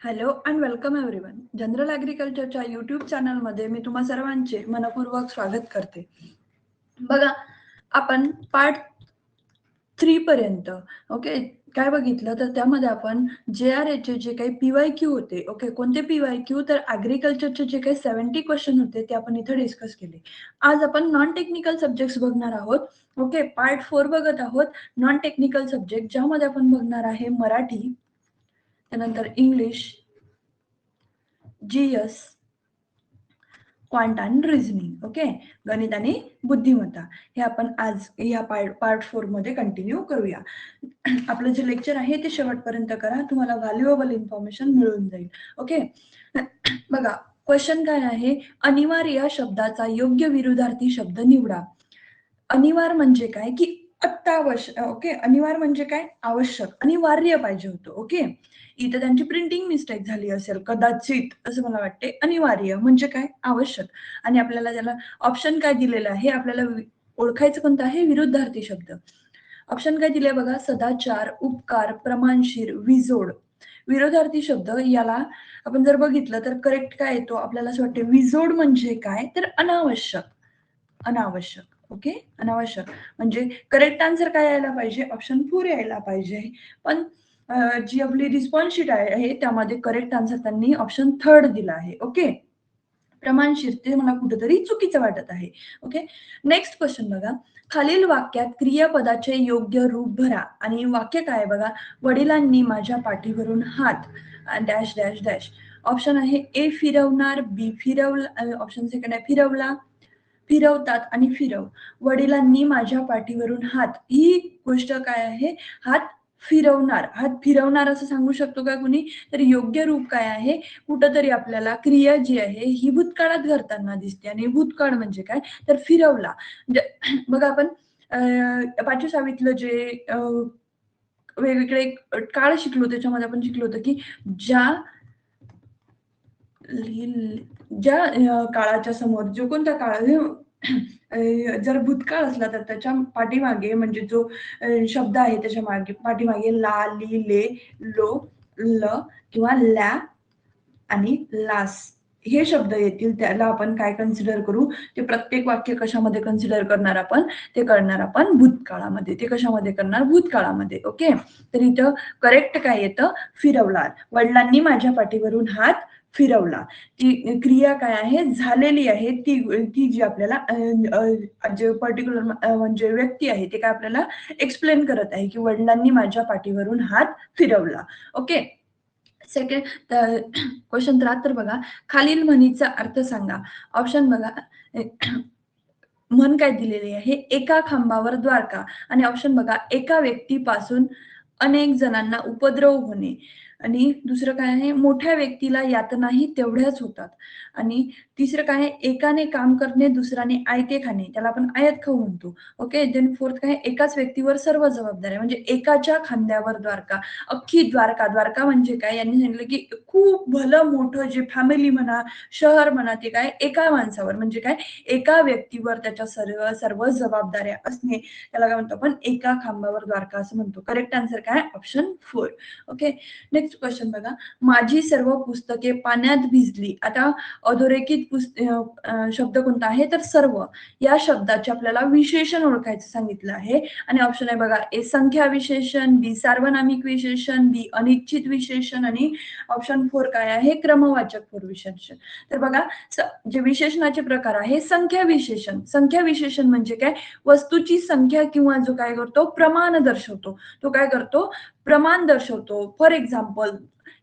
Hello and welcome everyone. General ॲग्रीकल्चरच्या YouTube चॅनलमध्ये मी तुम्हा सर्वांचे मनपूर्वक स्वागत करते. बघा, आपण पार्ट 3 पर्यंत ओके काय बघितलं तर त्यामध्ये आपण जे-आर-एचे जे काही पी-वाय-क्यू होते, ओके. कोणते पी-वाय-क्यू तर ॲग्रीकल्चरचे जे काही 70 क्वेशन होते ते आपण इथे डिस्कस केले. आज आपण नॉन टेक्निकल सब्जेक्ट्स बघणार आहोत. ओके. पार्ट 4 बघत आहोत. नॉन टेक्निकल सब्जेक्ट ज्यामध्ये आपण बघणार आहे मराठी, त्यानंतर English, GS, quant and reasoning. Okay. गणित आणि बुद्धिमत्ता हे आपण आज या पार्ट 4 मध्ये कंटिन्यू करूया. आपलं जे लेक्चर आहे ते शेवटपर्यंत करा. तुम्हाला व्हॅल्युएबल इन्फॉर्मेशन मिळून जाईल. ओके. बघा, क्वेश्चन काय आहे? अनिवार्य या शब्दाचा योग्य विरुद्धार्थी शब्द निवडा. अनिवार्य म्हणजे काय की अत्यावश्यक. ओके. अनिवार्य म्हणजे काय? आवश्यक, अनिवार्य पाहिजे होतं. ओके. इथं त्यांची प्रिंटिंग मिस्टेक झाली असेल कदाचित असं मला वाटते. अनिवार्य म्हणजे काय? आवश्यक. आणि आपल्याला त्याला ऑप्शन काय दिलेलं आहे? आपल्याला ओळखायचं कोणतं आहे? विरुद्धार्थी शब्द. ऑप्शन काय दिले बघा? सदाचार, उपकार, प्रमाणशीर, विजोड. विरोधार्थी शब्द याला आपण जर बघितलं तर करेक्ट काय येतो? आपल्याला असं वाटते विजोड म्हणजे काय? तर अनावश्यक. अनावश्यक. ओके. अनावश्यक म्हणजे करेक्ट आन्सर काय यायला पाहिजे? ऑप्शन 4 यायला पाहिजे. पण जी आपली रिस्पॉन्स शीट आहे त्यामध्ये करेक्ट आन्सर त्यांनी ऑप्शन 3 दिला आहे. ओके. प्रमाणशीर ते मला कुठेतरी चुकीचं वाटत आहे. ओके. नेक्स्ट क्वेश्चन बघा. खालील वाक्यात क्रियापदाचे योग्य रूप भरा आणि वाक्य काय बघा? वडिलांनी माझ्या पाठीवरून हात डॅश डॅश डॅश. ऑप्शन आहे ए फिरवणार, बी फिरवला, ऑप्शन सेकंड आहे फिरवला, फिरवतात आणि फिरव. वडिलांनी माझ्या पाठीवरून हात. ही गोष्ट काय आहे? हात फिरवणार. हात फिरवणार असं सांगू शकतो का कुणी? तर योग्य रूप काय आहे? कुठेतरी आपल्याला क्रिया जी आहे ही भूतकाळात घडताना दिसते आणि भूतकाळ म्हणजे काय? तर फिरवला. म्हणजे बघा आपण 5वी-6वीतलं जे वेगवेगळे काळ शिकलो त्याच्यामध्ये आपण शिकलो होतो की ज्या ज्या काळाच्या समोर जो कोणता काळ जर भूतकाळ असला तर त्याच्या पाठीमागे म्हणजे जो शब्द आहे त्याच्या मागे पाठीमागे ला, ली, ले, लो, ल किंवा ल्या आणि लास हे शब्द येतील त्याला आपण काय कन्सिडर करू? ते प्रत्येक वाक्य कशामध्ये कन्सिडर करणार आपण? ते करणार आपण भूतकाळामध्ये. ते कशामध्ये करणार? भूतकाळामध्ये. ओके. तर इथं करेक्ट काय येतं? फिरवला. वडिलांनी माझ्या पाठीवरून हात फिरवला. ती क्रिया काय आहे? झालेली आहे. ती जी आपल्याला जे पर्टिक्युलर म्हणजे व्यक्ती आहे ते काय आपल्याला एक्सप्लेन करत आहे की वडिलांनी माझ्या पाठीवरून हात फिरवला. ओके. सेकंड क्वेश्चन 73 बघा. खालील म्हणीचा अर्थ सांगा. ऑप्शन बघा. म्हण काय दिलेली आहे? एका खांबावर द्वारका आणि ऑप्शन बघा. एका व्यक्तीपासून अनेक जणांना उपद्रव होणे आणि दुसरं काय आहे? मोठ्या व्यक्तीला यातनाही तेवढ्याच होतात आणि तिसरं काय आहे? एकाने काम करणे, दुसऱ्याने आयते खाणे. त्याला आपण आयत खाऊ म्हणतो. ओके. देन फोर्थ काय? एकाच व्यक्तीवर सर्व जबाबदाऱ्या म्हणजे एकाच्या खांद्यावर द्वारका. अख्खी द्वारका. द्वारका म्हणजे काय? यांनी सांगितलं की खूप भलं मोठं जे फॅमिली म्हणा, शहर म्हणा ते काय एका माणसावर म्हणजे काय एका व्यक्तीवर त्याच्या सर्व सर्व जबाबदाऱ्या असणे त्याला काय म्हणतो आपण? एका खांबावर द्वारका असं म्हणतो. करेक्ट आन्सर काय? ऑप्शन 4. ओके. नेक्स्ट क्वेश्चन बघा. माझी सर्व पुस्तके पाण्यात भिजली. आता अधोरेखित शब्द कोणता आहे? तर सर्व. या शब्दाचे आपल्याला विशेषण ओळखायचं सांगितलं आहे आणि ऑप्शन आहे बघा. ए संख्या विशेषण, बी सार्वनामिक विशेषण, बी अनिश्चित विशेषण आणि ऑप्शन 4 काय आहे? क्रमवाचक पूर्वविशेषण. तर बघा जे विशेषणाचे प्रकार आहे संख्या विशेषण. संख्या विशेषण म्हणजे काय? वस्तूची संख्या किंवा जो काय करतो? प्रमाण दर्शवतो. तो काय करतो? प्रमाण दर्शवतो. फॉर एक्झाम्पल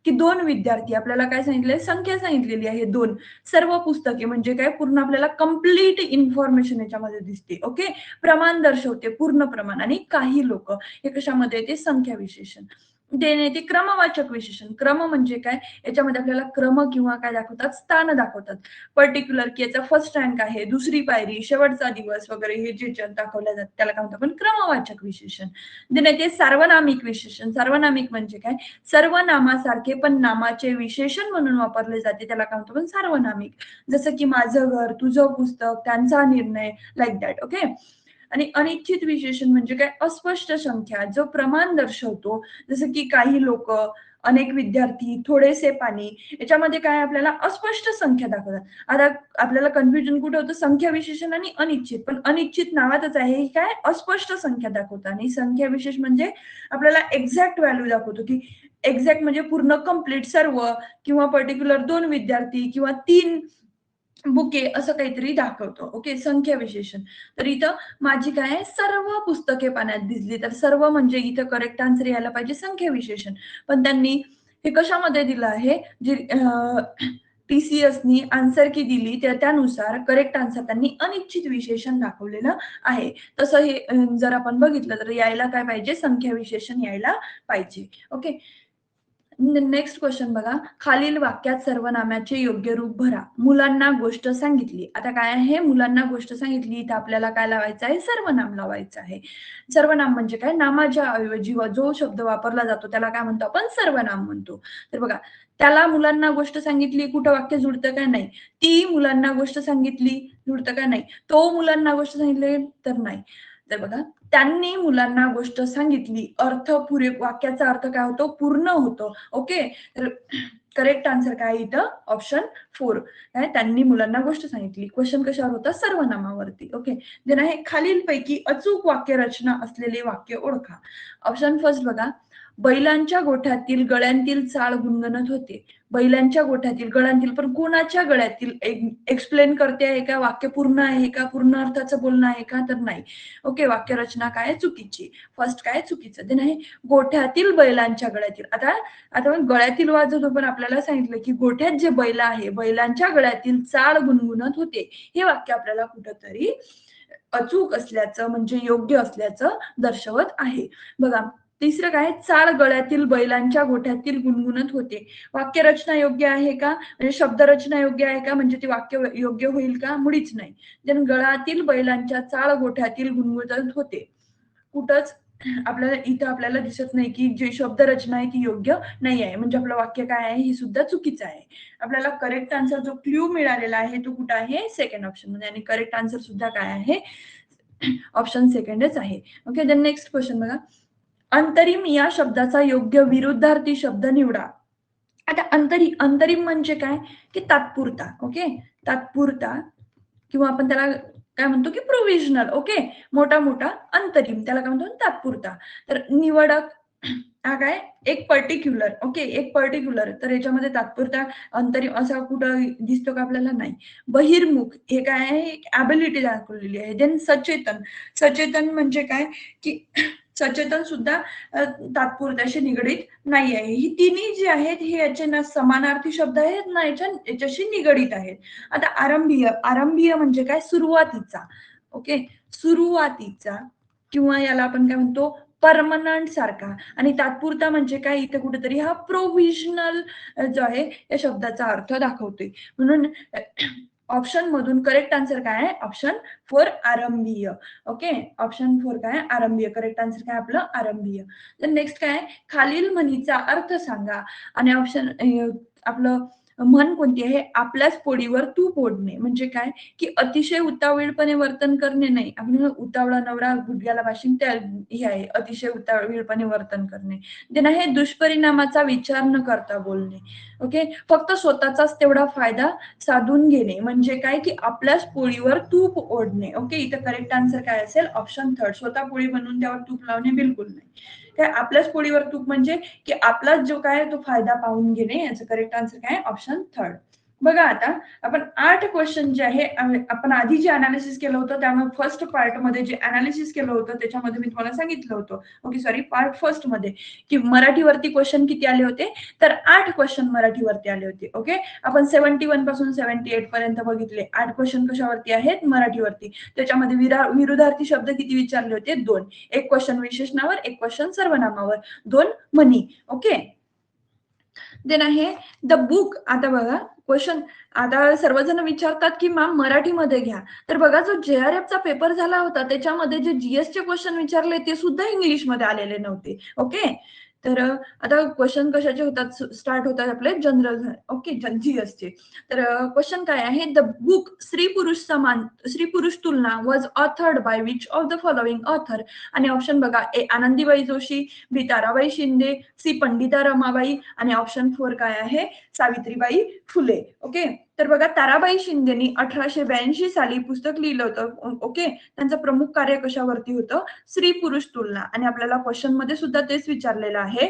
की 2 विद्यार्थी आपल्याला काय सांगितलंय? संख्या सांगितलेली आहे 2. सर्व पुस्तके म्हणजे काय? पूर्ण आपल्याला कंप्लीट इन्फॉर्मेशन याच्यामध्ये दिसते. ओके. प्रमाण दर्शवते पूर्ण प्रमाण आणि काही लोक हे कशामध्ये येते? संख्या विशेषण. देणे ते क्रमवाचक विशेषण. क्रम म्हणजे काय? याच्यामध्ये आपल्याला क्रम किंवा काय दाखवतात? स्थान दाखवतात. पर्टिक्युलर की याचा फर्स्ट रँक आहे, दुसरी पायरी, शेवटचा दिवस वगैरे हे जे दाखवल्या जातात त्याला काय म्हणतो आपण? क्रमवाचक विशेषण. देन येते सार्वनामिक विशेषण. सार्वनामिक म्हणजे काय? सर्व नामासारखे पण नामाचे विशेषण म्हणून वापरले जाते त्याला काय म्हणतो आपण? सार्वनामिक. जसं की माझं घर, तुझं पुस्तक, त्यांचा निर्णय लाइक दॅट. ओके. आणि अनिश्चित विशेषण म्हणजे काय? अस्पष्ट संख्या जो प्रमाण दर्शवतो. जसं की काही लोक अनेक विद्यार्थी, थोडेसे पाणी, याच्यामध्ये काय आपल्याला अस्पष्ट संख्या दाखवतात. आता आपल्याला कन्फ्युजन कुठे होतं, संख्या विशेषण आणि अनिश्चित. पण अनिश्चित नावातच आहे, ही काय अस्पष्ट संख्या दाखवतात आणि संख्या विशेष म्हणजे आपल्याला एक्झॅक्ट व्हॅल्यू दाखवतो, की एक्झॅक्ट म्हणजे पूर्ण कंप्लीट सर्व किंवा पर्टिक्युलर 2 विद्यार्थी किंवा 3 बुके असं काहीतरी दाखवतो. ओके, संख्या विशेषण. तर इथं माझी काय आहे, सर्व पुस्तके पाण्यात भिजली. तर सर्व म्हणजे इथं करेक्ट आन्सर यायला पाहिजे संख्या विशेषण. पण त्यांनी हे कशामध्ये दिलं आहे, जे टी-सी-एसनी आन्सर की दिली त्यानुसार करेक्ट आन्सर त्यांनी अनिश्चित विशेषण दाखवलेलं आहे. तसं हे जर आपण बघितलं तर यायला काय पाहिजे, संख्या विशेषण यायला पाहिजे. ओके. नेक्स्ट क्वेश्चन बघा. खालील वाक्यात सर्वनामाचे योग्य रूप भरा. मुलांना गोष्ट सांगितली. आता काय आहे, मुलांना गोष्ट सांगितली तर आपल्याला काय लावायचं आहे, सर्वनाम लावायचं आहे. सर्वनाम म्हणजे काय, नामाच्या ऐवजी जो शब्द वापरला जातो त्याला काय म्हणतो आपण, सर्वनाम म्हणतो. तर बघा, त्याला मुलांना गोष्ट सांगितली, कुठं वाक्य जुळतं का नाही. ती मुलांना गोष्ट सांगितली, जुळतं का नाही. तो मुलांना गोष्ट सांगितली तर नाही. तर बघा, त्यांनी मुलांना गोष्ट सांगितली, अर्थ पुरे, वाक्याचा अर्थ काय होतो, पूर्ण होतो. ओके. तर करेक्ट आन्सर काय इथं, ऑप्शन 4. काय, त्यांनी मुलांना गोष्ट सांगितली. क्वेश्चन कशावर होता, सर्वनामावरती. ओके. देन आहे, खालीलपैकी अचूक वाक्यरचना असलेले वाक्य ओळखा. ऑप्शन फर्स्ट बघा, बैलांच्या गोठ्यातील गळ्यांतील चाळ गुणगणत होते. बैलांच्या गोठ्यातील, गळ्यांतील, पण कोणाच्या गळ्यातील, एक्सप्लेन करते आहे का, वाक्य पूर्ण आहे का, पूर्ण अर्थाचं बोलणं आहे का, तर नाही. ओके, वाक्यरचना काय चुकीची. फर्स्ट काय चुकीचं. देन आहे, गोठ्यातील बैलांच्या गळ्यातील. आता आता गळ्यातील वाजवतो, पण आपल्याला सांगितलं की गोठ्यात जे बैल आहे, बैलांच्या गळ्यातील चाळ गुणगुणत होते. हे वाक्य आपल्याला कुठंतरी अचूक असल्याचं, म्हणजे योग्य असल्याचं दर्शवत आहे. बघा, तिसरं काय, चाळ गळ्यातील बैलांच्या गोठ्यातील गुणगुणत होते. वाक्यरचना योग्य आहे का, म्हणजे शब्दरचना योग्य आहे का, म्हणजे ते वाक्य योग्य होईल का, मुळीच नाही. देन गळातील बैलांच्या चाळ गोठ्यातील गुणगुणत होते. कुठंच आपल्याला इथं आपल्याला दिसत नाही की जी शब्दरचना आहे ती योग्य नाही आहे. म्हणजे आपलं वाक्य काय आहे, हे सुद्धा चुकीचं आहे. आपल्याला करेक्ट आन्सर जो क्लू मिळालेला आहे तो कुठं आहे, सेकंड ऑप्शन मध्ये. आणि करेक्ट आन्सर सुद्धा काय आहे, ऑप्शन सेकंडच आहे. ओके. देन नेक्स्ट क्वेश्चन बघा. अंतरिम या शब्दाचा योग्य विरुद्धार्थी शब्द निवडा. आता अंतरिम म्हणजे काय, की तात्पुरता. ओके, तात्पुरता, किंवा आपण त्याला काय म्हणतो, की प्रोव्हिजनल. ओके, मोठा अंतरिम, त्याला काय म्हणतो, तात्पुरता. तर निवडक हा काय, एक पर्टिक्युलर. ओके, एक पर्टिक्युलर. तर याच्यामध्ये तात्पुरता अंतरिम असा कुठं दिसतो का, आपल्याला नाही. बहिर्मुख, हे काय आहे, एक ॲबिलिटी दाखवलेली आहे. देन सचेतन. सचेतन म्हणजे काय, की सचेतन सुद्धा तात्पुरत्याशी निगडीत नाही आहे. ही तिन्ही जी आहेत हे याचे ना समानार्थी शब्द आहेत ना याच्याशी निगडीत आहेत. आता आरंभीय म्हणजे काय, सुरुवातीचा. ओके, सुरुवातीचा, किंवा याला आपण काय म्हणतो, परमनंट सारखा. आणि तात्पुरता म्हणजे काय, इथे कुठेतरी हा प्रोव्हिजनल जो आहे या शब्दाचा अर्थ दाखवतोय. म्हणून ऑप्शन मधून करेक्ट आन्सर काय आहे, ऑप्शन 4 आरंभीय. ओके, ऑप्शन 4 काय, आरंभीय. करेक्ट आन्सर काय आपलं, आरंभीय. तर नेक्स्ट काय, खालील म्हणीचा अर्थ सांगा. आणि ऑप्शन आपलं म्हण कोणती आहे, आपल्याच पोळीवर तूप ओढणे. म्हणजे काय, की अतिशय उतावीळपणे वर्तन करणे नाही. आपण उतावळा नवरा गुडघ्याला बाशिंग, त्या हे आहे, अतिशय उतावीळपणे वर्तन करणे. देन आहे, दुष्परिणामाचा विचार न करता बोलणे. ओके, फक्त स्वतःचाच तेवढा फायदा साधून घेणे. म्हणजे काय, की आपल्याच पोळीवर तूप ओढणे. ओके, इथं करेक्ट आन्सर काय असेल, ऑप्शन 3. स्वतः पोळी बनवून त्यावर तूप लावणे बिलकुल नाही. काय, आपल्याच पोळीवर तूप म्हणजे की आपलाच जो काय तो फायदा पाहून घेणे. याचं करेक्ट आन्सर काय, ऑप्शन 3. बघा, आता आपण 8 क्वेश्चन जे आहे, आपण आधी जे अनालिसिस केलं होतं, त्यामुळे फर्स्ट पार्ट मध्ये जे अनालिसिस केलं होतं त्याच्यामध्ये मी तुम्हाला सांगितलं होतं, ओके सॉरी, पार्ट फर्स्ट मध्ये, की मराठीवरती क्वेश्चन किती आले होते, तर 8 क्वेश्चन मराठीवरती आले होते. ओके, आपण 71 पासून 78 पर्यंत बघितले. 8 क्वेश्चन कशावरती आहेत, मराठीवरती. त्याच्यामध्ये विरुद्धार्थी शब्द किती विचारले होते, 2. एक क्वेश्चन विशेषणावर, एक क्वेश्चन सर्वनामावर, 2 म्हणी. ओके. देन आहे द बुक. आता बघा क्वेश्चन, आता सर्वजण विचारतात की मॅम मराठीमध्ये घ्या. तर बघा, जो JRF चा पेपर झाला होता त्याच्यामध्ये जे GS चे क्वेश्चन विचारले ते सुद्धा इंग्लिशमध्ये आलेले नव्हते. ओके, तर आता क्वेश्चन कशाचे होतात, स्टार्ट होतात आपले जनरल, ओके, जीएसचे. तर क्वेश्चन काय आहे, द बुक स्त्री पुरुष तुलना was authored by which of the following author. आणि ऑप्शन बघा, ए आनंदीबाई जोशी, बी ताराबाई शिंदे, सी पंडिता रमाबाई, आणि ऑप्शन 4 काय आहे, सावित्रीबाई फुले. ओके, तर बघा, ताराबाई शिंदेनी 1882 साली पुस्तक लिहिलं होतं. ओके, त्यांचं प्रमुख कार्य कशावरती होतं, स्त्री पुरुष तुलना. आणि आपल्याला क्वेश्चन मध्ये सुद्धा तेच विचारलेलं आहे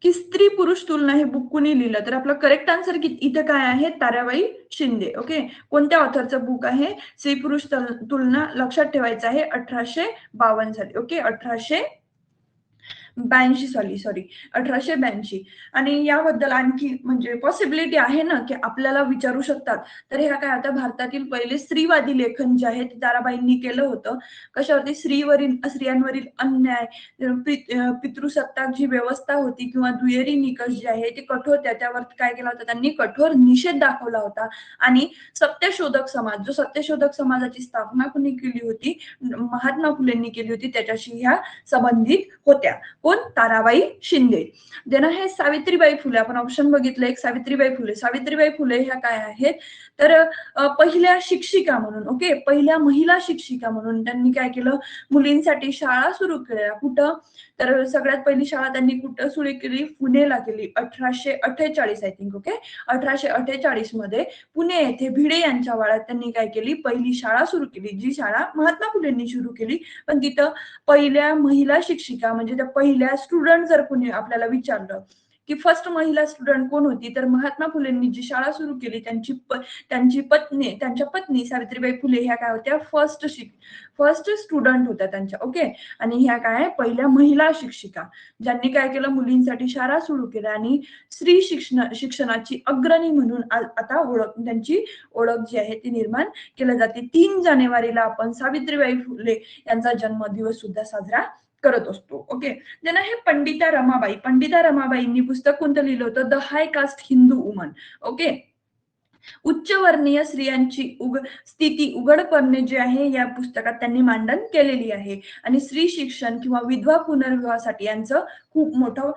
की स्त्री पुरुष तुलना हे बुक कुणी लिहिलं. तर आपलं करेक्ट आन्सर इथं काय आहे, ताराबाई शिंदे. ओके, कोणत्या ऑथरचं बुक आहे, स्त्री पुरुष तुलना, लक्षात ठेवायचं आहे 1852 साली. ओके, 82 साली, सॉरी, 1882. आणि याबद्दल आणखी म्हणजे पॉसिबिलिटी आहे ना, की आपल्याला विचारू शकतात. तर ह्या काय, आता भारतातील पहिले स्त्रीवादी लेखन जे आहे ते ताराबाईंनी केलं होतं. कशावरती, स्त्रियांवरील अन्याय, पितृसत्ताक जी व्यवस्था होती किंवा दुहेरी निकष जे आहे ते कठोर, त्याच्यावर काय केला होता, त्यांनी कठोर निषेध दाखवला होता. आणि सत्यशोधक समाज, जो सत्यशोधक समाजाची स्थापना कुणी केली होती, महात्मा फुलेंनी केली होती, त्याच्याशी ह्या संबंधित होत्या. कोण, ताराबाई शिंदे. देन आहे सावित्रीबाई फुले. आपण ऑप्शन बघितलं एक, सावित्रीबाई फुले. सावित्रीबाई फुले ह्या काय आहेत, तर पहिल्या शिक्षिका म्हणून, ओके, पहिल्या महिला शिक्षिका म्हणून त्यांनी काय केलं, मुलींसाठी शाळा सुरू केल्या. कुठं, तर सगळ्यात पहिली शाळा त्यांनी कुठं सुरू केली, पुणेला केली, 1848 आय थिंक. ओके, 1848 मध्ये पुणे येथे भिडे यांच्या वाड्यात त्यांनी काय केली, पहिली शाळा सुरू केली, जी शाळा महात्मा फुलेंनी सुरू केली. पण तिथं पहिल्या महिला शिक्षिका म्हणजे त्या पहिल्या स्टुडंट जर कोणी आपल्याला विचारलं की फर्स्ट महिला स्टुडंट कोण होती, तर महात्मा फुलेंनी जी शाळा सुरू केली त्यांच्या पत्नी सावित्रीबाई फुले ह्या काय होत्या, फर्स्ट स्टुडंट होत्या त्यांच्या. ओके, आणि ह्या काय, पहिल्या महिला शिक्षिका, ज्यांनी काय केलं, मुलींसाठी शाळा सुरू केल्या आणि स्त्री शिक्षणाची अग्रणी म्हणून आता त्यांची ओळख जी आहे ती निर्माण केली जाते. 3 जानेवारीला आपण सावित्रीबाई फुले यांचा जन्मदिवस सुद्धा साजरा करत असतो. ओके, देन आहे पंडिता रमाबाई. पंडिता रमाबाईंनी पुस्तक कोणतं लिहिलं होतं, the high caste Hindu woman. Okay, उच्चवर्णीय स्त्रियांची स्थिती उघडपणे जे आहे या पुस्तकात त्यांनी मांडन केलेली आहे. आणि स्त्री शिक्षण किंवा विधवा पुनर्विवाहासाठी यांचं खूप मोठं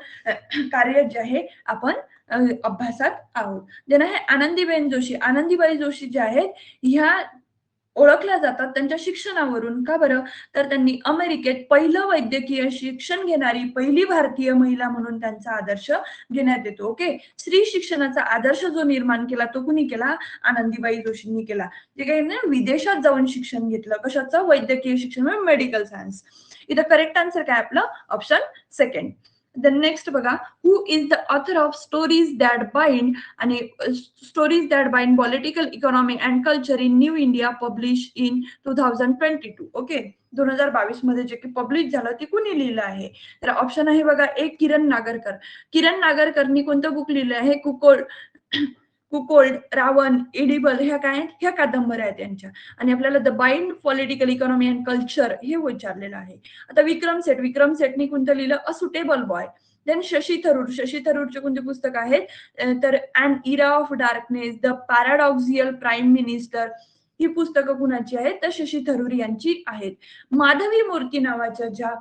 कार्य जे आहे आपण अभ्यासात आहोत. देन आहे आनंदीबेन जोशी. आनंदीबाई जोशी जे आहेत ह्या ओळखल्या जातात त्यांच्या शिक्षणावरून. का बरं, तर त्यांनी अमेरिकेत पहिलं वैद्यकीय शिक्षण घेणारी पहिली भारतीय महिला म्हणून त्यांचा आदर्श घेण्यात येतो. ओके, स्त्री शिक्षणाचा आदर्श जो निर्माण केला तो कुणी केला, आनंदीबाई जोशींनी केला. जे काही ना विदेशात जाऊन शिक्षण घेतलं, कशाचं, वैद्यकीय शिक्षण, मेडिकल सायन्स. इथं करेक्ट आन्सर काय आपलं, ऑप्शन सेकंड. द नेक्स्ट बघा, who is the author of stories that bind, आणि stories that bind political economy and culture in new India publish in 2022. Okay, 2022 मध्ये जे की पब्लिश झालं ते कुणी लिहिलं आहे, तर ऑप्शन आहे बघा, एक, किरण नागरकर. किरण नागरकरनी कोणतं बुक लिहिलं आहे, कुकोल्ड, रावण, एडिबल, ह्या काय, ह्या कादंबऱ्या आहेत त्यांच्या. आणि आपल्याला the bind political economy and culture हे विचारलेलं आहे. आता विक्रम सेठनी कोणतं लिहिलं, a suitable boy. Then Shashi थरूरचे कोणते पुस्तक आहेत, तर an era of darkness, the paradoxical prime minister, ही पुस्तकं कुणाची आहेत, तर शशी थरूर यांची आहेत. माधवी मूर्ती नावाच्या ज्या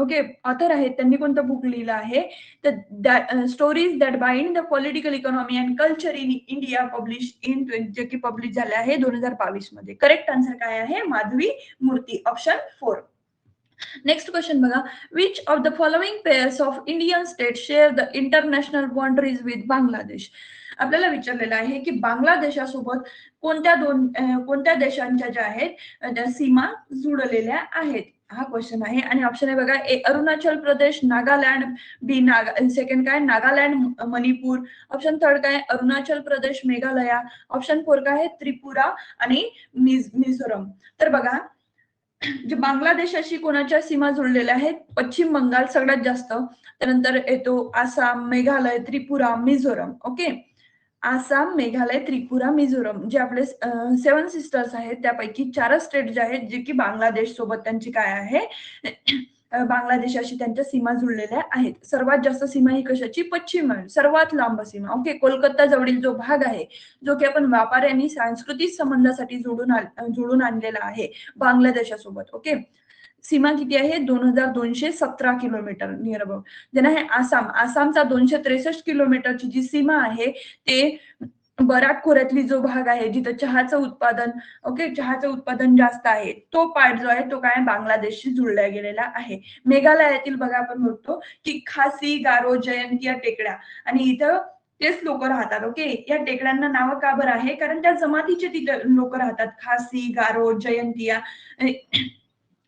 ओके ऑथर आहेत त्यांनी कोणतं बुक लिहिलं आहे, तर stories that bind the political economy and culture in India publish in, जे की पब्लिश झाले आहे 2022 मध्ये. करेक्ट आन्सर काय आहे, माधवी मूर्ती, ऑप्शन 4. नेक्स्ट क्वेश्चन बघा, which of the following pairs of Indian state share the international boundaries with Bangladesh. आपल्याला विचारलेलं आहे की बांगलादेशासोबत कोणत्या देशांच्या ज्या आहेत त्या सीमा जुळलेल्या आहेत, हा क्वेश्चन आहे. आणि ऑप्शन आहे बघा, ए अरुणाचल प्रदेश, नागालँड, बी सेकंड काय, नागालँड मणिपूर, ऑप्शन थर्ड काय, अरुणाचल प्रदेश मेघालया, ऑप्शन 4 काय आहे, त्रिपुरा आणि मिझोरम. तर बघा, जे बांगलादेशाशी कोणाच्या सीमा जुळलेल्या आहेत, पश्चिम बंगाल सगळ्यात जास्त, त्यानंतर येतो आसाम, मेघालय, त्रिपुरा, मिझोरम. ओके, आसाम, मेघालय, त्रिपुरा, मिझोरम, जे आपले 7 सिस्टर्स आहेत त्यापैकी 4 स्टेट जे आहेत जे की बांगलादेश सोबत त्यांची काय आहे बांगलादेशाशी त्यांच्या सीमा जुळलेल्या आहेत. सर्वात जास्त सीमा ही कशाची, पश्चिम, सर्वात लांब सीमा. ओके, कोलकाता जवळील जो भाग आहे जो की आपण व्यापाऱ्यांनी सांस्कृतिक संबंधासाठी जोडून आणलेला आहे बांगलादेशासोबत. ओके, सीमा किती आहे 2217 किलोमीटर नियर अबाउट. देन आहे आसाम. आसामचा 263 किलोमीटरची जी सीमा आहे ते बराक खोऱ्यातली जो भाग आहे जिथं चहाचं उत्पादन, ओके, चहाचं उत्पादन जास्त आहे, तो पार्ट जो आहे तो काय बांगलादेशशी जुळला गेलेला आहे. मेघालयातील बघा आपण म्हणतो की खासी, गारो, जयंती या टेकड्या आणि इथं तेच लोक राहतात. ओके, या टेकड्यांना नाव का बरं आहे कारण त्या जमातीचे तिथे लोक राहतात. खासी, गारो, जयंतिया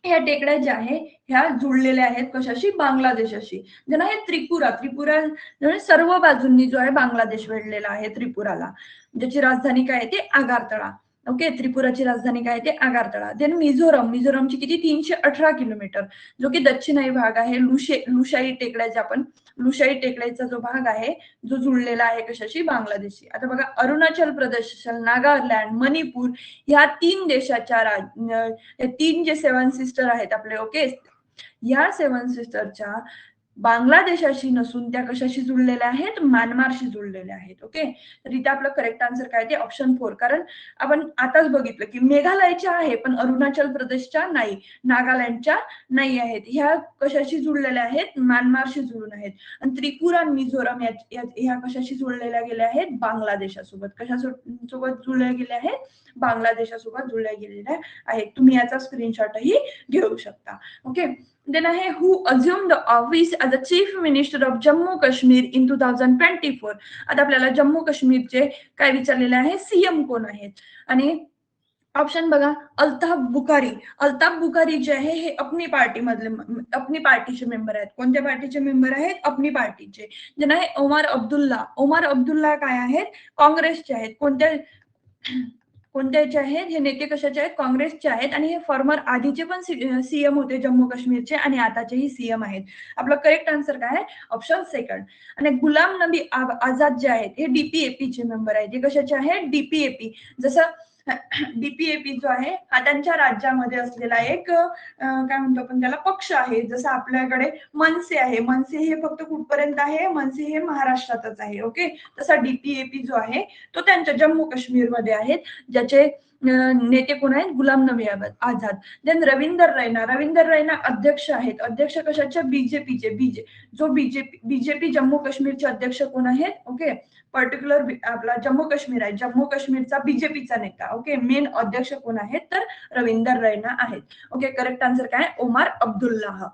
ह्या टेकड्या ज्या आहे ह्या जुळलेल्या आहेत कशाशी बांगलादेशाशी. ज्यांना हे त्रिपुरा त्रिपुरा म्हणजे सर्व बाजूंनी जो आहे बांगलादेश वेढलेला आहे त्रिपुराला, ज्याची राजधानी काय आहे ते आगारतळा. ओके, त्रिपुराची राजधानी काय आहे ते आगारतळा. देन मिझोरम. मिझोरमची किती 318 किलोमीटर, जो की दक्षिणी भाग आहे. लुशाई टेकड्या जे आपण लुशाई टेकड्याचा जो भाग आहे जो जुळलेला आहे कशाशी बांगलादेशी. आता बघा अरुणाचल प्रदेश, नागालँड, मणिपूर ह्या 3 देशाच्या हे 3 जे 7 सिस्टर आहेत आपले, ओके, या 7 सिस्टरच्या बांगलादेशाशी नसून त्या कशाशी जुळलेल्या आहेत म्यानमारशी जुळलेल्या आहेत. ओके, तर इथे आपलं करेक्ट आन्सर काय ते ऑप्शन 4. कारण आपण आताच बघितलं की मेघालयच्या आहे पण अरुणाचल प्रदेशच्या नाही, नागालँडच्या नाही आहेत. ह्या कशाशी जुळलेल्या आहेत म्यानमारशी जुळून आहेत. आणि त्रिपुरा आणि मिझोरम ह्या कशाशी जुळलेल्या गेल्या आहेत बांगलादेशासोबत. कशासोबत जुळल्या गेल्या आहेत बांगलादेशासोबत जुळल्या गेलेल्या आहेत. तुम्ही याचा स्क्रीनशॉटही घेऊ शकता. ओके, देन आहे who assume the office as a chief minister of Jammu Kashmir in 2024. आता आपल्याला जम्मू काश्मीरचे काय विचारलेले आहे सीएम कोण आहेत. आणि ऑप्शन बघा अल्ताफ बुखारी. अल्ताफ बुखारी जे आहे हे अपनी पार्टीचे मेंबर आहेत. कोणत्या पार्टीचे मेंबर आहेत अपनी पार्टीचे. ज्यांना आहे ओमार अब्दुल्ला. ओमार अब्दुल्ला काय आहेत काँग्रेसचे आहेत. कोणत्याचे आहेत हे नेते कशाचे आहेत काँग्रेसचे आहेत आणि हे फॉर्मर आधीचे पण सीएम होते जम्मू काश्मीरचे आणि आताचेही सीएम आहेत. आपलं करेक्ट आन्सर काय आहे ऑप्शन सेकंड. आणि गुलाम नबी आझाद जे आहेत हे डीपीएपी चे मेंबर आहेत. हे कशाचे आहेत डीपीएपी. जसं डीपीएपी जो आहे हा त्यांच्या राज्यामध्ये असलेला एक काय म्हणतो आपण त्याला पक्ष आहे. जसं आपल्याकडे मनसे आहे. मनसे हे फक्त कुठपर्यंत आहे मनसे हे महाराष्ट्रातच आहे. ओके, तसा डीपीएपी जो आहे तो त्यांच्या जम्मू काश्मीर मध्ये आहेत, ज्याचे नेते कोण आहेत गुलाम नबी आझाद. देन रविंदर रैना. रविंदर रैना अध्यक्ष आहेत. अध्यक्ष कशाच्या बीजेपीचे. जो बीजेपी जम्मू काश्मीरचे अध्यक्ष कोण आहेत. ओके, पर्टिक्युलर आपला जम्मू काश्मीर आहे, जम्मू काश्मीरचा बीजेपीचा नेता. ओके, मेन अध्यक्ष कोण आहेत तर रविंदर रैना आहेत. ओके, करेक्ट आन्सर काय Omar Abdullah.